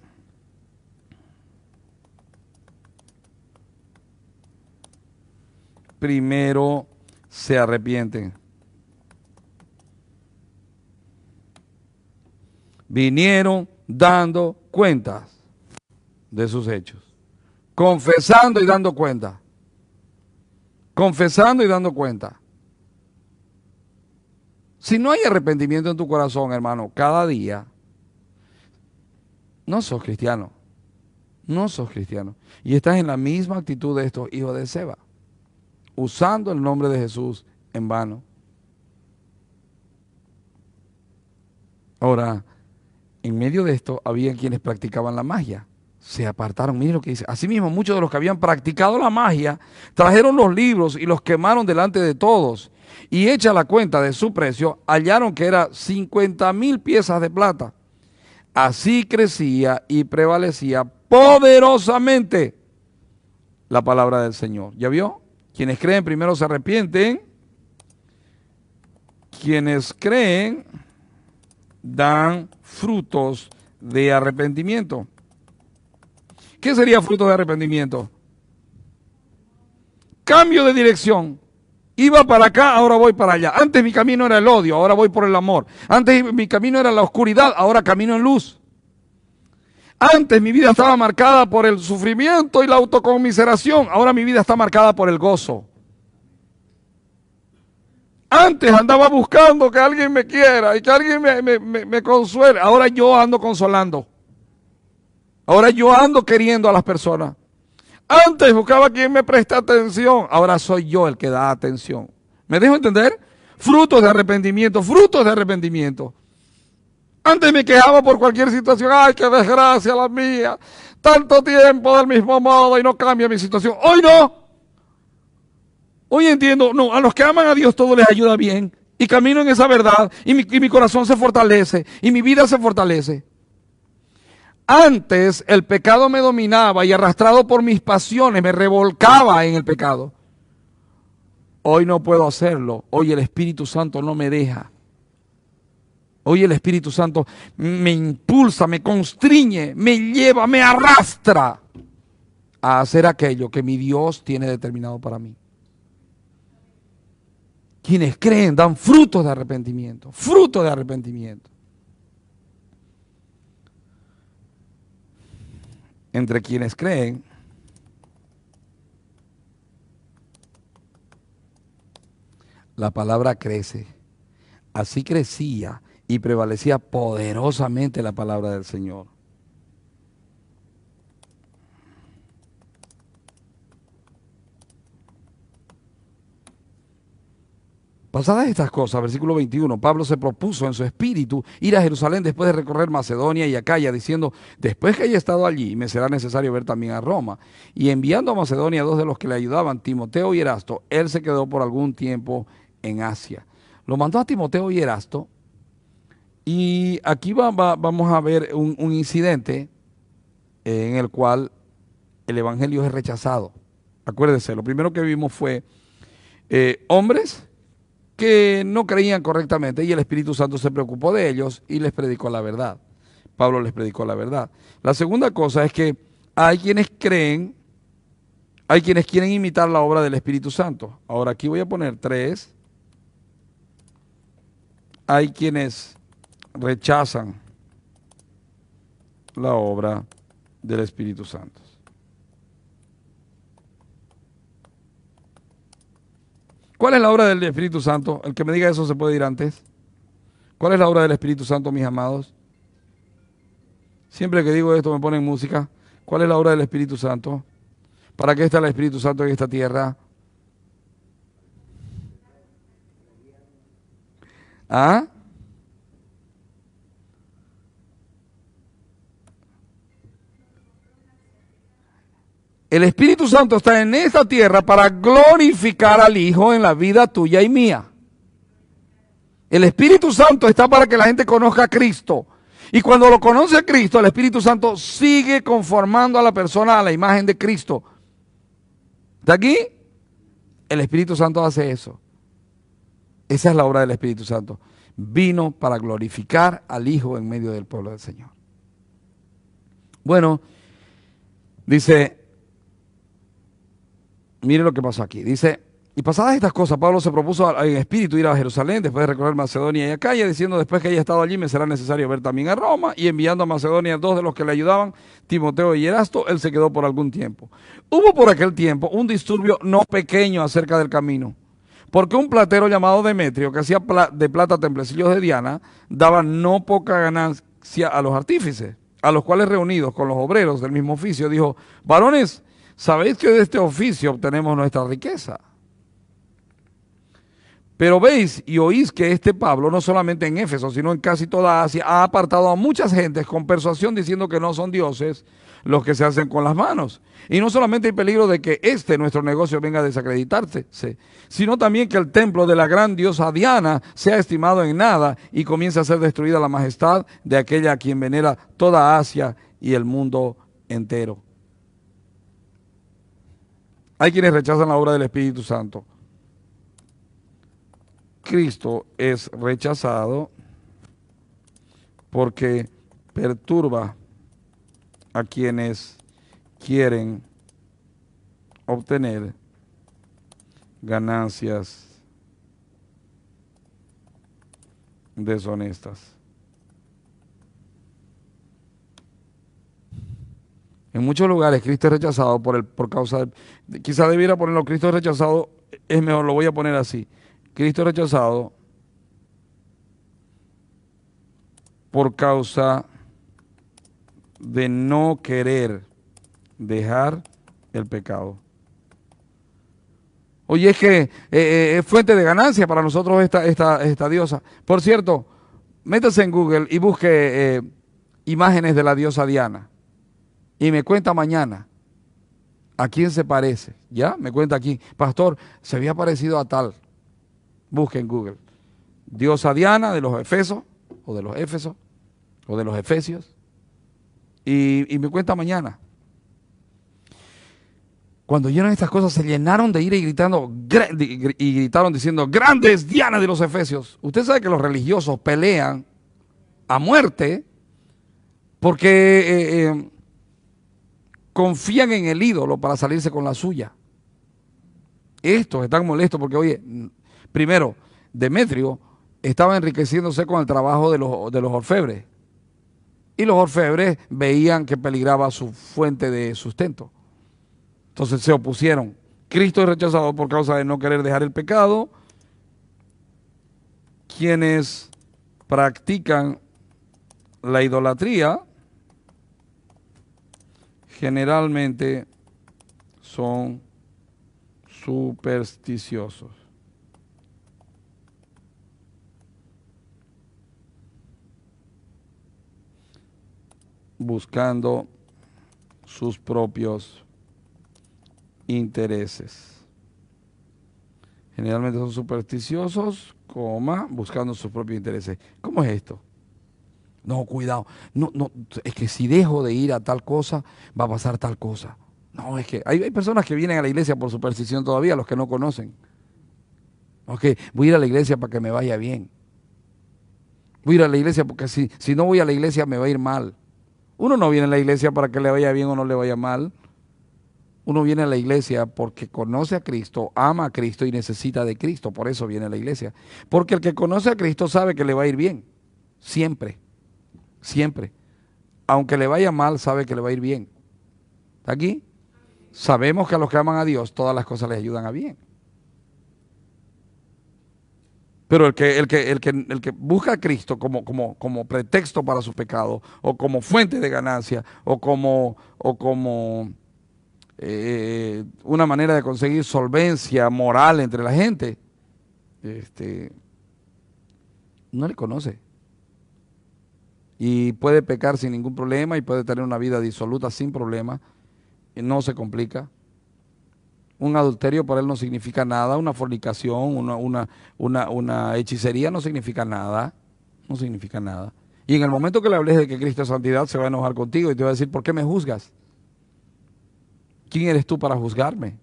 primero se arrepienten. Vinieron dando cuentas de sus hechos. Confesando y dando cuenta. Confesando y dando cuenta. Si no hay arrepentimiento en tu corazón, hermano, cada día, no sos cristiano. No sos cristiano. Y estás en la misma actitud de estos hijos de Seba, usando el nombre de Jesús en vano. Ahora, en medio de esto, había quienes practicaban la magia. Se apartaron, miren lo que dice. Asimismo, muchos de los que habían practicado la magia, trajeron los libros y los quemaron delante de todos. Y hecha la cuenta de su precio, hallaron que era 50,000 piezas de plata. Así crecía y prevalecía poderosamente la palabra del Señor. ¿Ya vio? Quienes creen primero se arrepienten. Quienes creen dan frutos de arrepentimiento. ¿Qué sería fruto de arrepentimiento? Cambio de dirección. Iba para acá, ahora voy para allá. Antes mi camino era el odio, ahora voy por el amor. Antes mi camino era la oscuridad, ahora camino en luz. Antes mi vida estaba marcada por el sufrimiento y la autoconmiseración, ahora mi vida está marcada por el gozo. Antes andaba buscando que alguien me quiera y que alguien me consuele, ahora yo ando consolando. Ahora yo ando queriendo a las personas. Antes buscaba quien me preste atención, ahora soy yo el que da atención. ¿Me dejo entender? Frutos de arrepentimiento, frutos de arrepentimiento. Antes me quejaba por cualquier situación, ay, qué desgracia la mía, tanto tiempo del mismo modo y no cambia mi situación. Hoy no. Hoy entiendo, no, a los que aman a Dios todo les ayuda bien y camino en esa verdad y mi corazón se fortalece y mi vida se fortalece. Antes el pecado me dominaba y arrastrado por mis pasiones me revolcaba en el pecado. Hoy no puedo hacerlo. Hoy el Espíritu Santo no me deja. Hoy el Espíritu Santo me impulsa, me constriñe, me lleva, me arrastra a hacer aquello que mi Dios tiene determinado para mí. Quienes creen dan frutos de arrepentimiento, frutos de arrepentimiento. Entre quienes creen, la palabra crece. Así crecía y prevalecía poderosamente la palabra del Señor. Pasadas estas cosas, versículo 21, Pablo se propuso en su espíritu ir a Jerusalén después de recorrer Macedonia y Acaya, diciendo, después que haya estado allí, me será necesario ver también a Roma. Y enviando a Macedonia a dos de los que le ayudaban, Timoteo y Erasto, él se quedó por algún tiempo en Asia. Lo mandó a Timoteo y Erasto, y aquí vamos a ver un incidente en el cual el evangelio es rechazado. Acuérdense, lo primero que vimos fue hombres que no creían correctamente y el Espíritu Santo se preocupó de ellos y les predicó la verdad. Pablo les predicó la verdad. La segunda cosa es que hay quienes creen, hay quienes quieren imitar la obra del Espíritu Santo. Ahora aquí voy a poner 3. Hay quienes rechazan la obra del Espíritu Santo. ¿Cuál es la obra del Espíritu Santo? El que me diga eso se puede ir antes. ¿Cuál es la obra del Espíritu Santo, mis amados? Siempre que digo esto me ponen música. ¿Cuál es la obra del Espíritu Santo? ¿Para qué está el Espíritu Santo en esta tierra? ¿Ah? El Espíritu Santo está en esta tierra para glorificar al Hijo en la vida tuya y mía. El Espíritu Santo está para que la gente conozca a Cristo. Y cuando lo conoce a Cristo, el Espíritu Santo sigue conformando a la persona a la imagen de Cristo. ¿De aquí? El Espíritu Santo hace eso. Esa es la obra del Espíritu Santo. Vino para glorificar al Hijo en medio del pueblo del Señor. Bueno, dice... Mire lo que pasó aquí. Dice, y pasadas estas cosas, Pablo se propuso en espíritu ir a Jerusalén después de recorrer Macedonia y Acaya, diciendo, después que haya estado allí, me será necesario ver también a Roma. Y enviando a Macedonia 2 de los que le ayudaban, Timoteo y Erasto, él se quedó por algún tiempo. Hubo por aquel tiempo un disturbio no pequeño acerca del camino, porque un platero llamado Demetrio, que hacía de plata templecillos de Diana, daba no poca ganancia a los artífices, a los cuales reunidos con los obreros del mismo oficio, dijo, varones, sabéis que de este oficio obtenemos nuestra riqueza. Pero veis y oís que este Pablo, no solamente en Éfeso, sino en casi toda Asia, ha apartado a muchas gentes con persuasión diciendo que no son dioses los que se hacen con las manos. Y no solamente hay peligro de que nuestro negocio venga a desacreditarse, sino también que el templo de la gran diosa Diana sea estimado en nada y comience a ser destruida la majestad de aquella a quien venera toda Asia y el mundo entero. Hay quienes rechazan la obra del Espíritu Santo. Cristo es rechazado porque perturba a quienes quieren obtener ganancias deshonestas. En muchos lugares Cristo es rechazado por causa de, quizá debiera ponerlo, Cristo es rechazado, es mejor, lo voy a poner así. Cristo es rechazado por causa de no querer dejar el pecado. Oye, es que es fuente de ganancia para nosotros esta diosa. Por cierto, métase en Google y busque imágenes de la diosa Diana. Y me cuenta mañana a quién se parece. ¿Ya? Me cuenta aquí. Pastor, se había parecido a tal. Busque en Google. Diosa Diana de los Efesos, o de los Éfesos, o de los Efesios. Y me cuenta mañana. Cuando oyeron estas cosas, se llenaron de ira y gritaron diciendo, grandes Diana de los Efesios. Usted sabe que los religiosos pelean a muerte porque confían en el ídolo para salirse con la suya. Estos están molestos porque, oye, primero, Demetrio estaba enriqueciéndose con el trabajo de los orfebres. Y los orfebres veían que peligraba su fuente de sustento. Entonces se opusieron. Cristo es rechazado por causa de no querer dejar el pecado. Quienes practican la idolatría generalmente son supersticiosos. Buscando sus propios intereses. Generalmente son supersticiosos, buscando sus propios intereses. ¿Cómo es esto? No, cuidado. No, es que si dejo de ir a tal cosa, va a pasar tal cosa. No, es que hay personas que vienen a la iglesia por superstición todavía, los que no conocen. Ok, voy a ir a la iglesia para que me vaya bien. Voy a ir a la iglesia porque si no voy a la iglesia me va a ir mal. Uno no viene a la iglesia para que le vaya bien o no le vaya mal. Uno viene a la iglesia porque conoce a Cristo, ama a Cristo y necesita de Cristo. Por eso viene a la iglesia. Porque el que conoce a Cristo sabe que le va a ir bien. Siempre. Siempre. Aunque le vaya mal, sabe que le va a ir bien. ¿Está aquí? Sabemos que a los que aman a Dios, todas las cosas les ayudan a bien. Pero el que busca a Cristo como pretexto para su pecado, o como fuente de ganancia, o como una manera de conseguir solvencia moral entre la gente, no le conoce. Y puede pecar sin ningún problema y puede tener una vida disoluta sin problema, y no se complica. Un adulterio para él no significa nada, una fornicación, una hechicería no significa nada, no significa nada. Y en el momento que le hables de que Cristo es santidad, se va a enojar contigo y te va a decir, ¿por qué me juzgas? ¿Quién eres tú para juzgarme?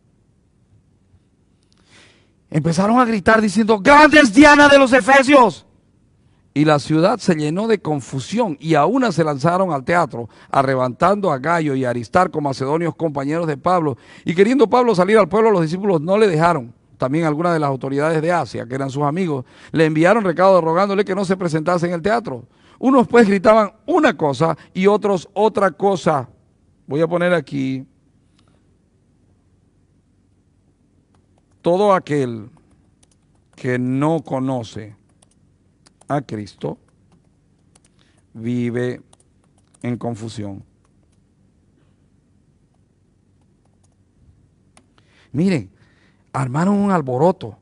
Empezaron a gritar diciendo, ¡grandes Diana de los Efesios! Y la ciudad se llenó de confusión y a una se lanzaron al teatro, arrebatando a Gayo y a Aristarco, macedonios compañeros de Pablo. Y queriendo Pablo salir al pueblo, los discípulos no le dejaron. También algunas de las autoridades de Asia, que eran sus amigos, le enviaron recado rogándole que no se presentase en el teatro. Unos pues gritaban una cosa y otros otra cosa. Voy a poner aquí, todo aquel que no conoce a Cristo vive en confusión. Miren, armaron un alboroto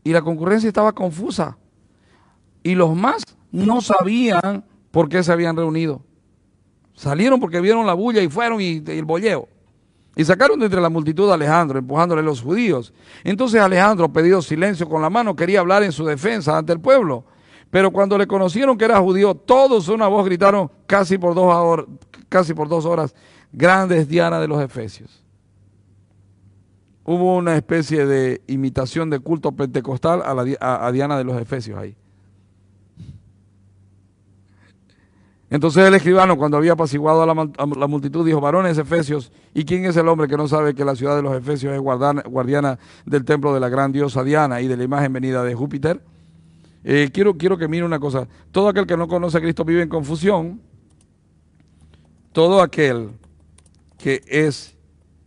y la concurrencia estaba confusa y los más no sabían por qué se habían reunido. Salieron porque vieron la bulla y fueron y el bolleo. Y sacaron de entre la multitud a Alejandro, empujándole a los judíos. Entonces Alejandro, pedido silencio con la mano, quería hablar en su defensa ante el pueblo. Pero cuando le conocieron que era judío, todos a una voz gritaron casi por 2 horas, grandes Diana de los Efesios. Hubo una especie de imitación de culto pentecostal a Diana de los Efesios ahí. Entonces el escribano, cuando había apaciguado a la multitud, dijo: varones efesios, ¿y quién es el hombre que no sabe que la ciudad de los efesios es guardiana del templo de la gran diosa Diana y de la imagen venida de Júpiter? Quiero que mire una cosa. Todo aquel que no conoce a Cristo vive en confusión. Todo aquel que es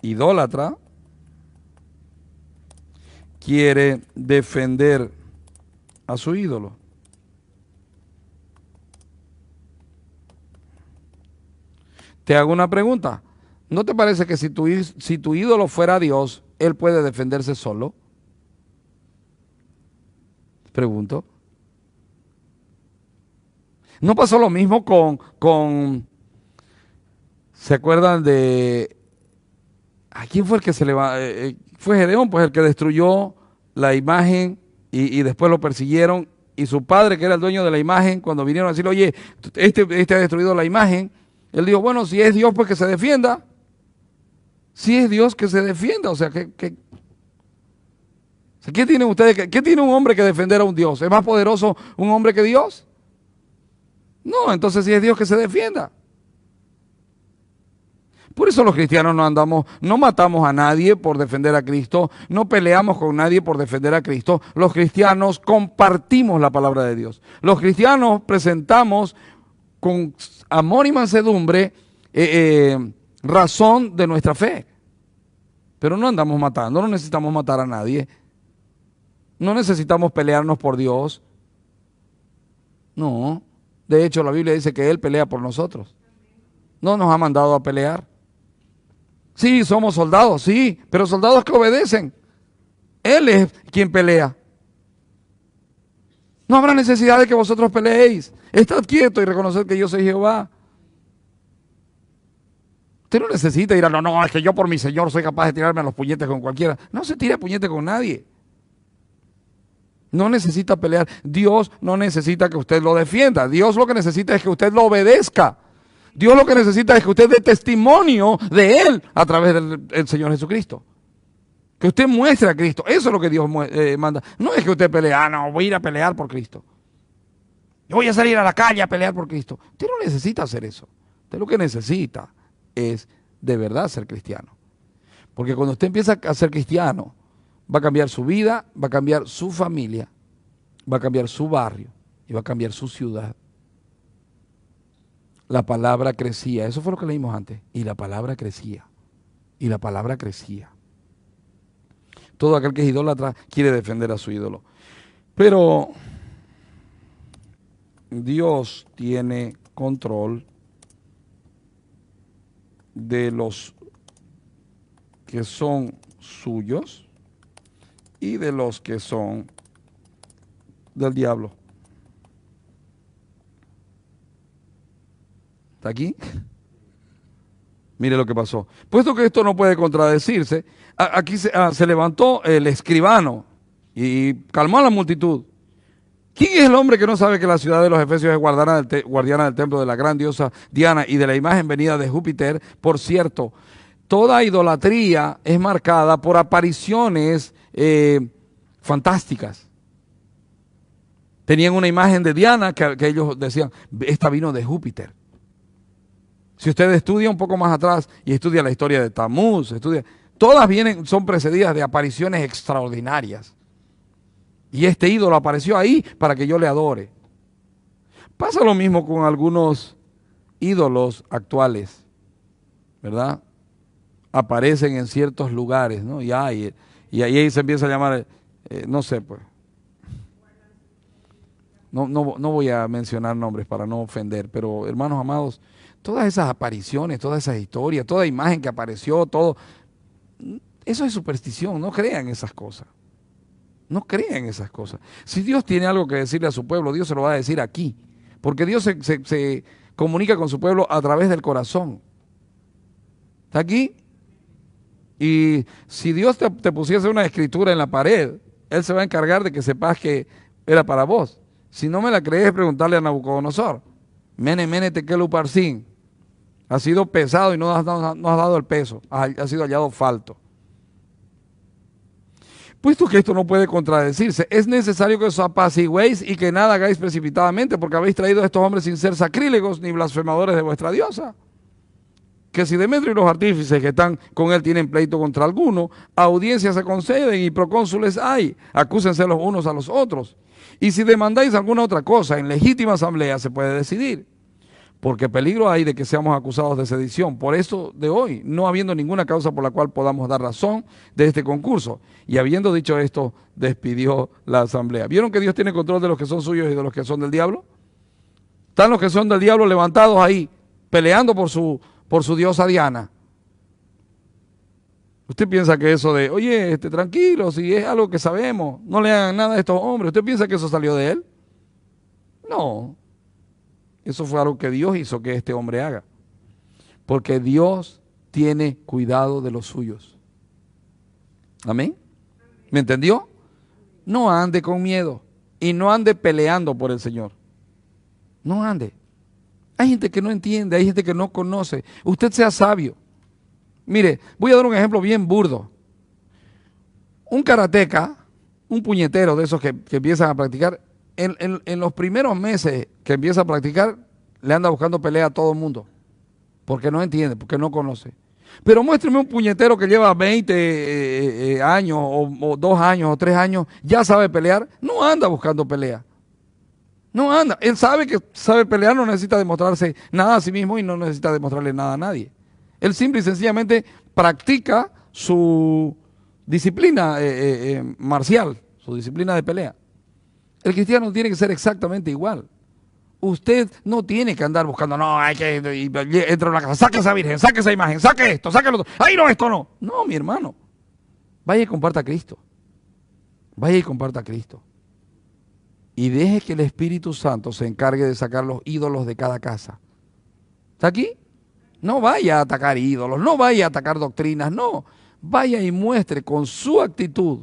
idólatra quiere defender a su ídolo. Te hago una pregunta. ¿No te parece que si tu ídolo fuera Dios, él puede defenderse solo? Pregunto. ¿No pasó lo mismo ¿se acuerdan de... ¿A quién fue el que se le va? Fue Gedeón, pues el que destruyó la imagen y después lo persiguieron, y su padre, que era el dueño de la imagen, cuando vinieron a decirle: oye, este ha destruido la imagen, él dijo: bueno, si es Dios, pues que se defienda. Si es Dios, que se defienda. O sea, ¿qué tienen ustedes? ¿Qué tiene un hombre que defender a un Dios? ¿Es más poderoso un hombre que Dios? No, entonces si es Dios, que se defienda. Por eso los cristianos no matamos a nadie por defender a Cristo, no peleamos con nadie por defender a Cristo. Los cristianos compartimos la palabra de Dios. Los cristianos presentamos con amor y mansedumbre razón de nuestra fe. Pero no andamos matando, no necesitamos matar a nadie. No necesitamos pelearnos por Dios. No. De hecho, la Biblia dice que Él pelea por nosotros. No nos ha mandado a pelear. Sí, somos soldados, sí, pero soldados que obedecen. Él es quien pelea. No habrá necesidad de que vosotros peleéis. Estad quietos y reconoced que yo soy Jehová. Usted no necesita ir a no, es que yo por mi Señor soy capaz de tirarme a los puñetes con cualquiera. No se tire a puñete con nadie. No necesita pelear. Dios no necesita que usted lo defienda. Dios lo que necesita es que usted lo obedezca. Dios lo que necesita es que usted dé testimonio de Él a través del Señor Jesucristo. Que usted muestre a Cristo. Eso es lo que Dios manda. No es que usted pelee: no, voy a ir a pelear por Cristo. Yo voy a salir a la calle a pelear por Cristo. Usted no necesita hacer eso. Usted lo que necesita es de verdad ser cristiano. Porque cuando usted empieza a ser cristiano, va a cambiar su vida, va a cambiar su familia, va a cambiar su barrio y va a cambiar su ciudad. La palabra crecía. Eso fue lo que leímos antes. Y la palabra crecía. Y la palabra crecía. Todo aquel que es idólatra quiere defender a su ídolo. Pero Dios tiene control de los que son suyos y de los que son del diablo. ¿Está aquí? Mire lo que pasó. Puesto que esto no puede contradecirse, aquí se levantó el escribano y calmó a la multitud. ¿Quién es el hombre que no sabe que la ciudad de los efesios es guardiana del templo de la gran diosa Diana y de la imagen venida de Júpiter? Por cierto, toda idolatría es marcada por apariciones fantásticas. Tenían una imagen de Diana que ellos decían: esta vino de Júpiter. Si usted estudia un poco más atrás y estudia la historia de Tamuz, todas son precedidas de apariciones extraordinarias. Y este ídolo apareció ahí para que yo le adore. Pasa lo mismo con algunos ídolos actuales, ¿verdad? Aparecen en ciertos lugares, ¿no? Y ahí se empieza a llamar, no sé, pues. No voy a mencionar nombres para no ofender, pero hermanos amados, todas esas apariciones, todas esas historias, toda imagen que apareció, todo, eso es superstición. No crean esas cosas. No crean esas cosas. Si Dios tiene algo que decirle a su pueblo, Dios se lo va a decir aquí. Porque Dios se comunica con su pueblo a través del corazón. ¿Está aquí? Y si Dios te pusiese una escritura en la pared, Él se va a encargar de que sepas que era para vos. Si no me la crees, preguntarle a Nabucodonosor. Mene tekel uparsin. Ha sido pesado y no has dado el peso. Ha sido hallado falto. puesto que esto no puede contradecirse, es necesario que os apaciguéis y que nada hagáis precipitadamente, porque habéis traído a estos hombres sin ser sacrílegos ni blasfemadores de vuestra diosa. Que si Demetrio y los artífices que están con él tienen pleito contra alguno, audiencias se conceden y procónsules hay, acúsense los unos a los otros. Y si demandáis alguna otra cosa, en legítima asamblea se puede decidir, porque peligro hay de que seamos acusados de sedición. Por eso de hoy, no habiendo ninguna causa por la cual podamos dar razón de este concurso. Y habiendo dicho esto, despidió la asamblea. ¿Vieron que Dios tiene control de los que son suyos y de los que son del diablo? Están los que son del diablo levantados ahí, peleando por su diosa Diana. Usted piensa que eso de, oye, tranquilo, si es algo que sabemos, no le hagan nada a estos hombres. ¿Usted piensa que eso salió de él? No. Eso fue algo que Dios hizo que este hombre haga. Porque Dios tiene cuidado de los suyos. ¿Amén? ¿Me entendió? No ande con miedo y no ande peleando por el Señor. No ande. Hay gente que no entiende, hay gente que no conoce. Usted sea sabio. Mire, voy a dar un ejemplo bien burdo. Un karateca, un puñetero de esos que empiezan a practicar, en los primeros meses que empieza a practicar, le anda buscando pelea a todo el mundo. Porque no entiende, porque no conoce. Pero muéstreme un puñetero que lleva 20 años, o 2 años, o 3 años, ya sabe pelear, no anda buscando pelea. No anda. Él sabe que sabe pelear, no necesita demostrarse nada a sí mismo y no necesita demostrarle nada a nadie. Él simple y sencillamente practica su disciplina marcial, su disciplina de pelea. El cristiano tiene que ser exactamente igual. Usted no tiene que andar buscando, no, hay que entra a una casa, saque esa virgen, saque esa imagen, saque esto, saque lo otro. ¡Ay, no, esto no! No, mi hermano. Vaya y comparta a Cristo. Vaya y comparta a Cristo. Y deje que el Espíritu Santo se encargue de sacar los ídolos de cada casa. ¿Está aquí? No vaya a atacar ídolos, no vaya a atacar doctrinas, no. Vaya y muestre con su actitud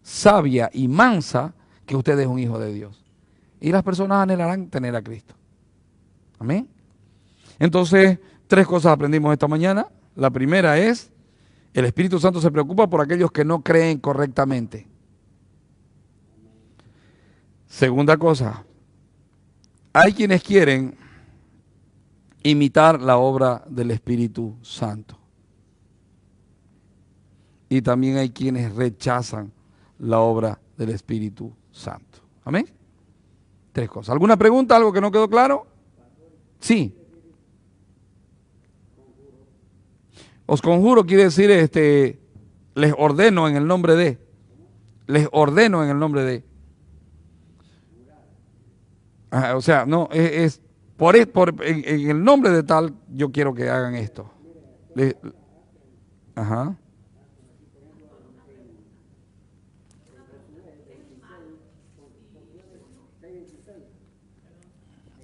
sabia y mansa que usted es un hijo de Dios. Y las personas anhelarán tener a Cristo. Amén. Entonces, 3 cosas aprendimos esta mañana. La primera es, el Espíritu Santo se preocupa por aquellos que no creen correctamente. Segunda cosa, hay quienes quieren imitar la obra del Espíritu Santo. Y también hay quienes rechazan la obra del Espíritu Santo. Amén. 3 cosas. ¿Alguna pregunta? ¿Algo que no quedó claro? Sí. Os conjuro quiere decir, les ordeno en el nombre de. Les ordeno en el nombre de. O sea, no, en el nombre de tal, yo quiero que hagan esto. Ajá.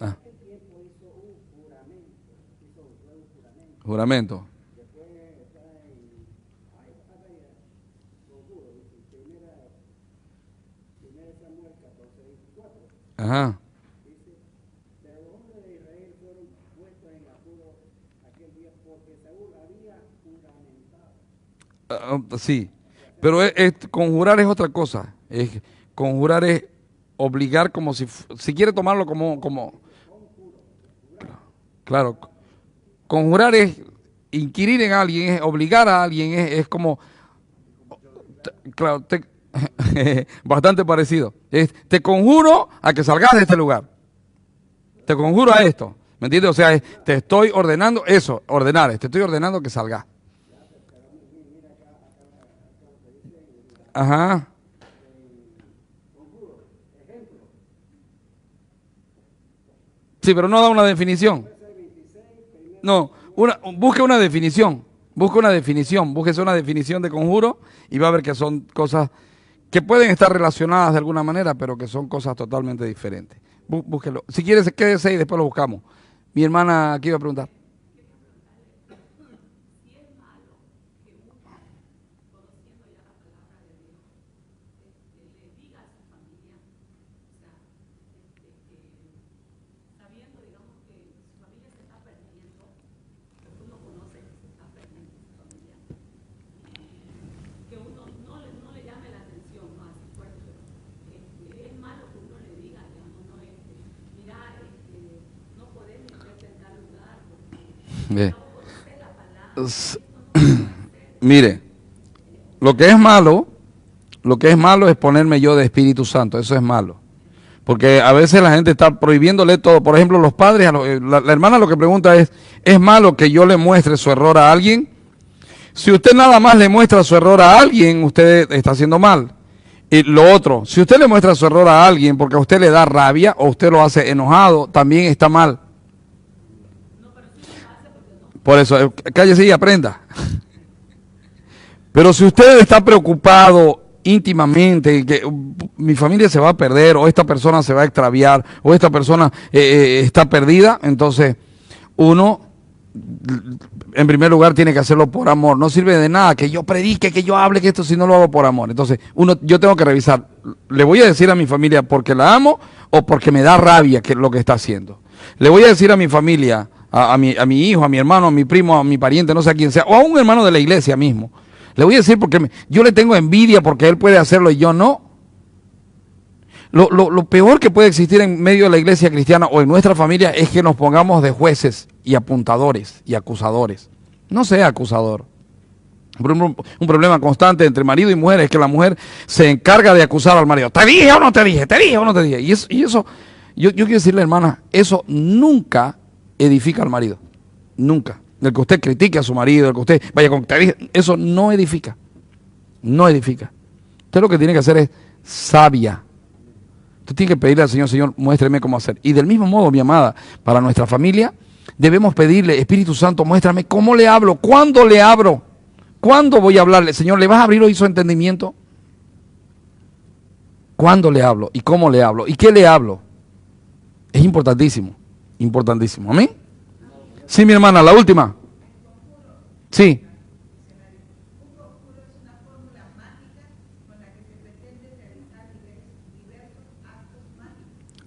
Ah, juramento. Ajá. Sí, pero conjurar es otra cosa. Conjurar es obligar como si quiere tomarlo como, claro, conjurar es inquirir en alguien, es obligar a alguien, es como, claro, bastante parecido. Te conjuro a que salgas de este lugar. Te conjuro a esto. ¿Me entiendes? O sea, te estoy ordenando eso, ordenar, te estoy ordenando que salgas. Ajá. Sí, pero no da una definición. No, busque una definición. Busque una definición. Búsquese una definición de conjuro y va a ver que son cosas que pueden estar relacionadas de alguna manera, pero que son cosas totalmente diferentes. Búsquelo. Si quieres, quédese y después lo buscamos. Mi hermana aquí iba a preguntar. Eh, Mire, lo que es malo es ponerme yo de Espíritu Santo, eso es malo. Porque a veces la gente está prohibiéndole todo. Por ejemplo, los padres, la hermana lo que pregunta ¿es malo que yo le muestre su error a alguien? Si usted nada más le muestra su error a alguien, usted está haciendo mal. Y lo otro, si usted le muestra su error a alguien porque a usted le da rabia o usted lo hace enojado, también está mal. Por eso, cállese y aprenda. Pero si usted está preocupado íntimamente, que mi familia se va a perder, o esta persona se va a extraviar, o esta persona está perdida, entonces uno, en primer lugar, tiene que hacerlo por amor. No sirve de nada que yo predique, que yo hable, que esto, si no lo hago por amor. Entonces, yo tengo que revisar, ¿le voy a decir a mi familia porque la amo o porque me da rabia que lo que está haciendo? Le voy a decir a mi familia, a mi hijo, a mi hermano, a mi primo, a mi pariente, no sé a quién sea, o a un hermano de la iglesia mismo. Le voy a decir porque yo le tengo envidia porque él puede hacerlo y yo no. Lo peor que puede existir en medio de la iglesia cristiana o en nuestra familia es que nos pongamos de jueces y apuntadores y acusadores. No sea acusador. Un problema constante entre marido y mujer es que la mujer se encarga de acusar al marido. ¿Te dije o no te dije? ¿Te dije o no te dije? Y eso yo quiero decirle, hermana, eso nunca edifica al marido. Nunca. El que usted critique a su marido, el que usted vaya con te dije, eso no edifica. No edifica. Usted lo que tiene que hacer es sabia. Usted tiene que pedirle al Señor, Señor, muéstreme cómo hacer. Y del mismo modo, mi amada, para nuestra familia, debemos pedirle, Espíritu Santo, muéstrame cómo le hablo, cuándo le abro, cuándo voy a hablarle. Señor, ¿le vas a abrir hoy su entendimiento? ¿Cuándo le hablo? ¿Y cómo le hablo? ¿Y qué le hablo? Es importantísimo, importantísimo. ¿Amén? Sí, mi hermana, la última. Sí.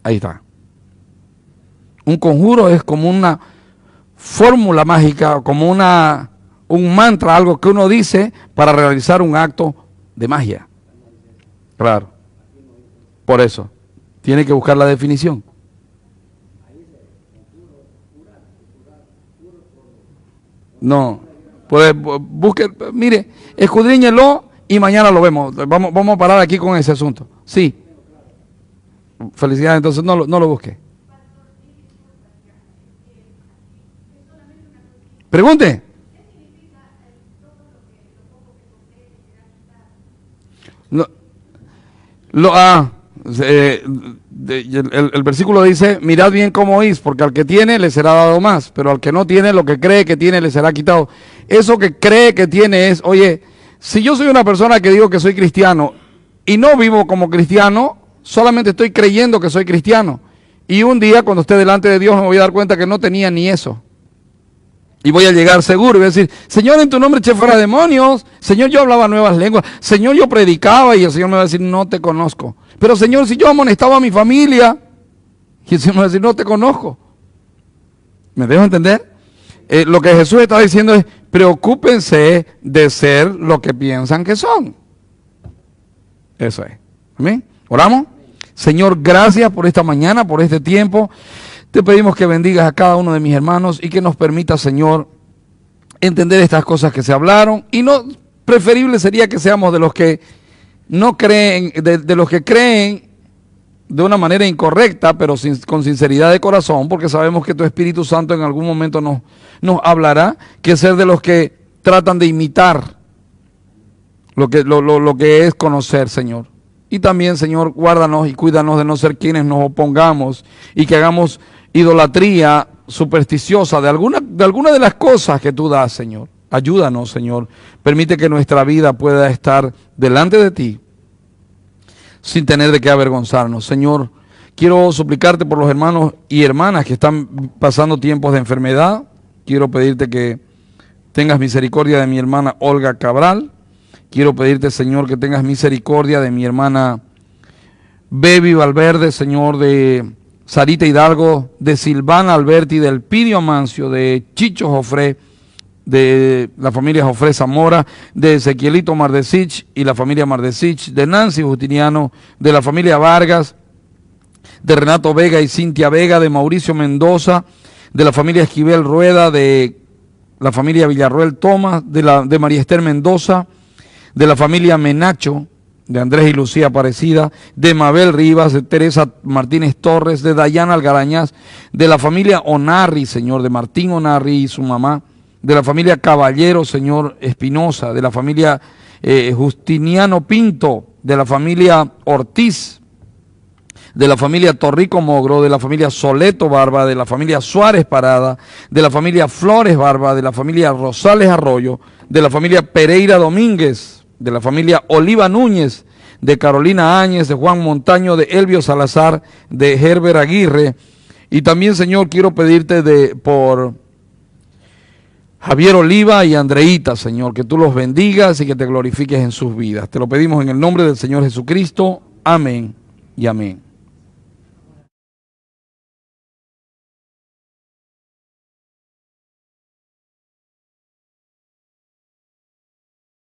Ahí está. Un conjuro es como una fórmula mágica, como un mantra, algo que uno dice para realizar un acto de magia. Claro. Por eso, tiene que buscar la definición. No, pues busque, mire, escudriñelo y mañana lo vemos. Vamos a parar aquí con ese asunto. Sí. Felicidades, entonces no lo busque. Pregunte. No, el versículo dice, mirad bien cómo oís, porque al que tiene le será dado más, pero al que no tiene, lo que cree que tiene le será quitado. Eso que cree que tiene es, oye, si yo soy una persona que digo que soy cristiano y no vivo como cristiano, solamente estoy creyendo que soy cristiano. Y un día cuando esté delante de Dios me voy a dar cuenta que no tenía ni eso. Y voy a llegar seguro y voy a decir, Señor, en tu nombre eché fuera demonios. Señor, yo hablaba nuevas lenguas. Señor, yo predicaba. Y el Señor me va a decir, no te conozco. Pero Señor, si yo amonestaba a mi familia. Y el Señor me va a decir, no te conozco. ¿Me dejo entender? Lo que Jesús está diciendo es, preocúpense de ser lo que piensan que son. Eso es. ¿Amén? ¿Oramos? Señor, gracias por esta mañana, por este tiempo. Te pedimos que bendigas a cada uno de mis hermanos y que nos permita, Señor, entender estas cosas que se hablaron. Y no, preferible sería que seamos de los que no creen, de los que creen de una manera incorrecta, pero con sinceridad de corazón, porque sabemos que tu Espíritu Santo en algún momento nos hablará, que ser de los que tratan de imitar lo que es conocer, Señor. Y también, Señor, guárdanos y cuídanos de no ser quienes nos opongamos y que hagamos idolatría supersticiosa de alguna de las cosas que tú das, Señor. Ayúdanos, Señor. Permite que nuestra vida pueda estar delante de ti sin tener de qué avergonzarnos. Señor, quiero suplicarte por los hermanos y hermanas que están pasando tiempos de enfermedad. Quiero pedirte que tengas misericordia de mi hermana Olga Cabral. Quiero pedirte, Señor, que tengas misericordia de mi hermana Bebi Valverde, Señor, de Sarita Hidalgo, de Silvana Alberti, del Pidio Amancio, de Chicho Jofré, de la familia Jofré Zamora, de Ezequielito Mardesich y la familia Mardesich, de Nancy Justiniano, de la familia Vargas, de Renato Vega y Cintia Vega, de Mauricio Mendoza, de la familia Esquivel Rueda, de la familia Villarroel Tomás, de María Esther Mendoza, de la familia Menacho, de Andrés y Lucía Aparecida, de Mabel Rivas, de Teresa Martínez Torres, de Dayana Algarañaz, de la familia Onarri, Señor, de Martín Onarri y su mamá, de la familia Caballero, Señor, Espinosa, de la familia Justiniano Pinto, de la familia Ortiz, de la familia Torrico Mogro, de la familia Soleto Barba, de la familia Suárez Parada, de la familia Flores Barba, de la familia Rosales Arroyo, de la familia Pereira Domínguez, de la familia Oliva Núñez, de Carolina Áñez, de Juan Montaño, de Elvio Salazar, de Herbert Aguirre. Y también, Señor, quiero pedirte por Javier Oliva y Andreita, Señor, que tú los bendigas y que te glorifiques en sus vidas. Te lo pedimos en el nombre del Señor Jesucristo. Amén y amén.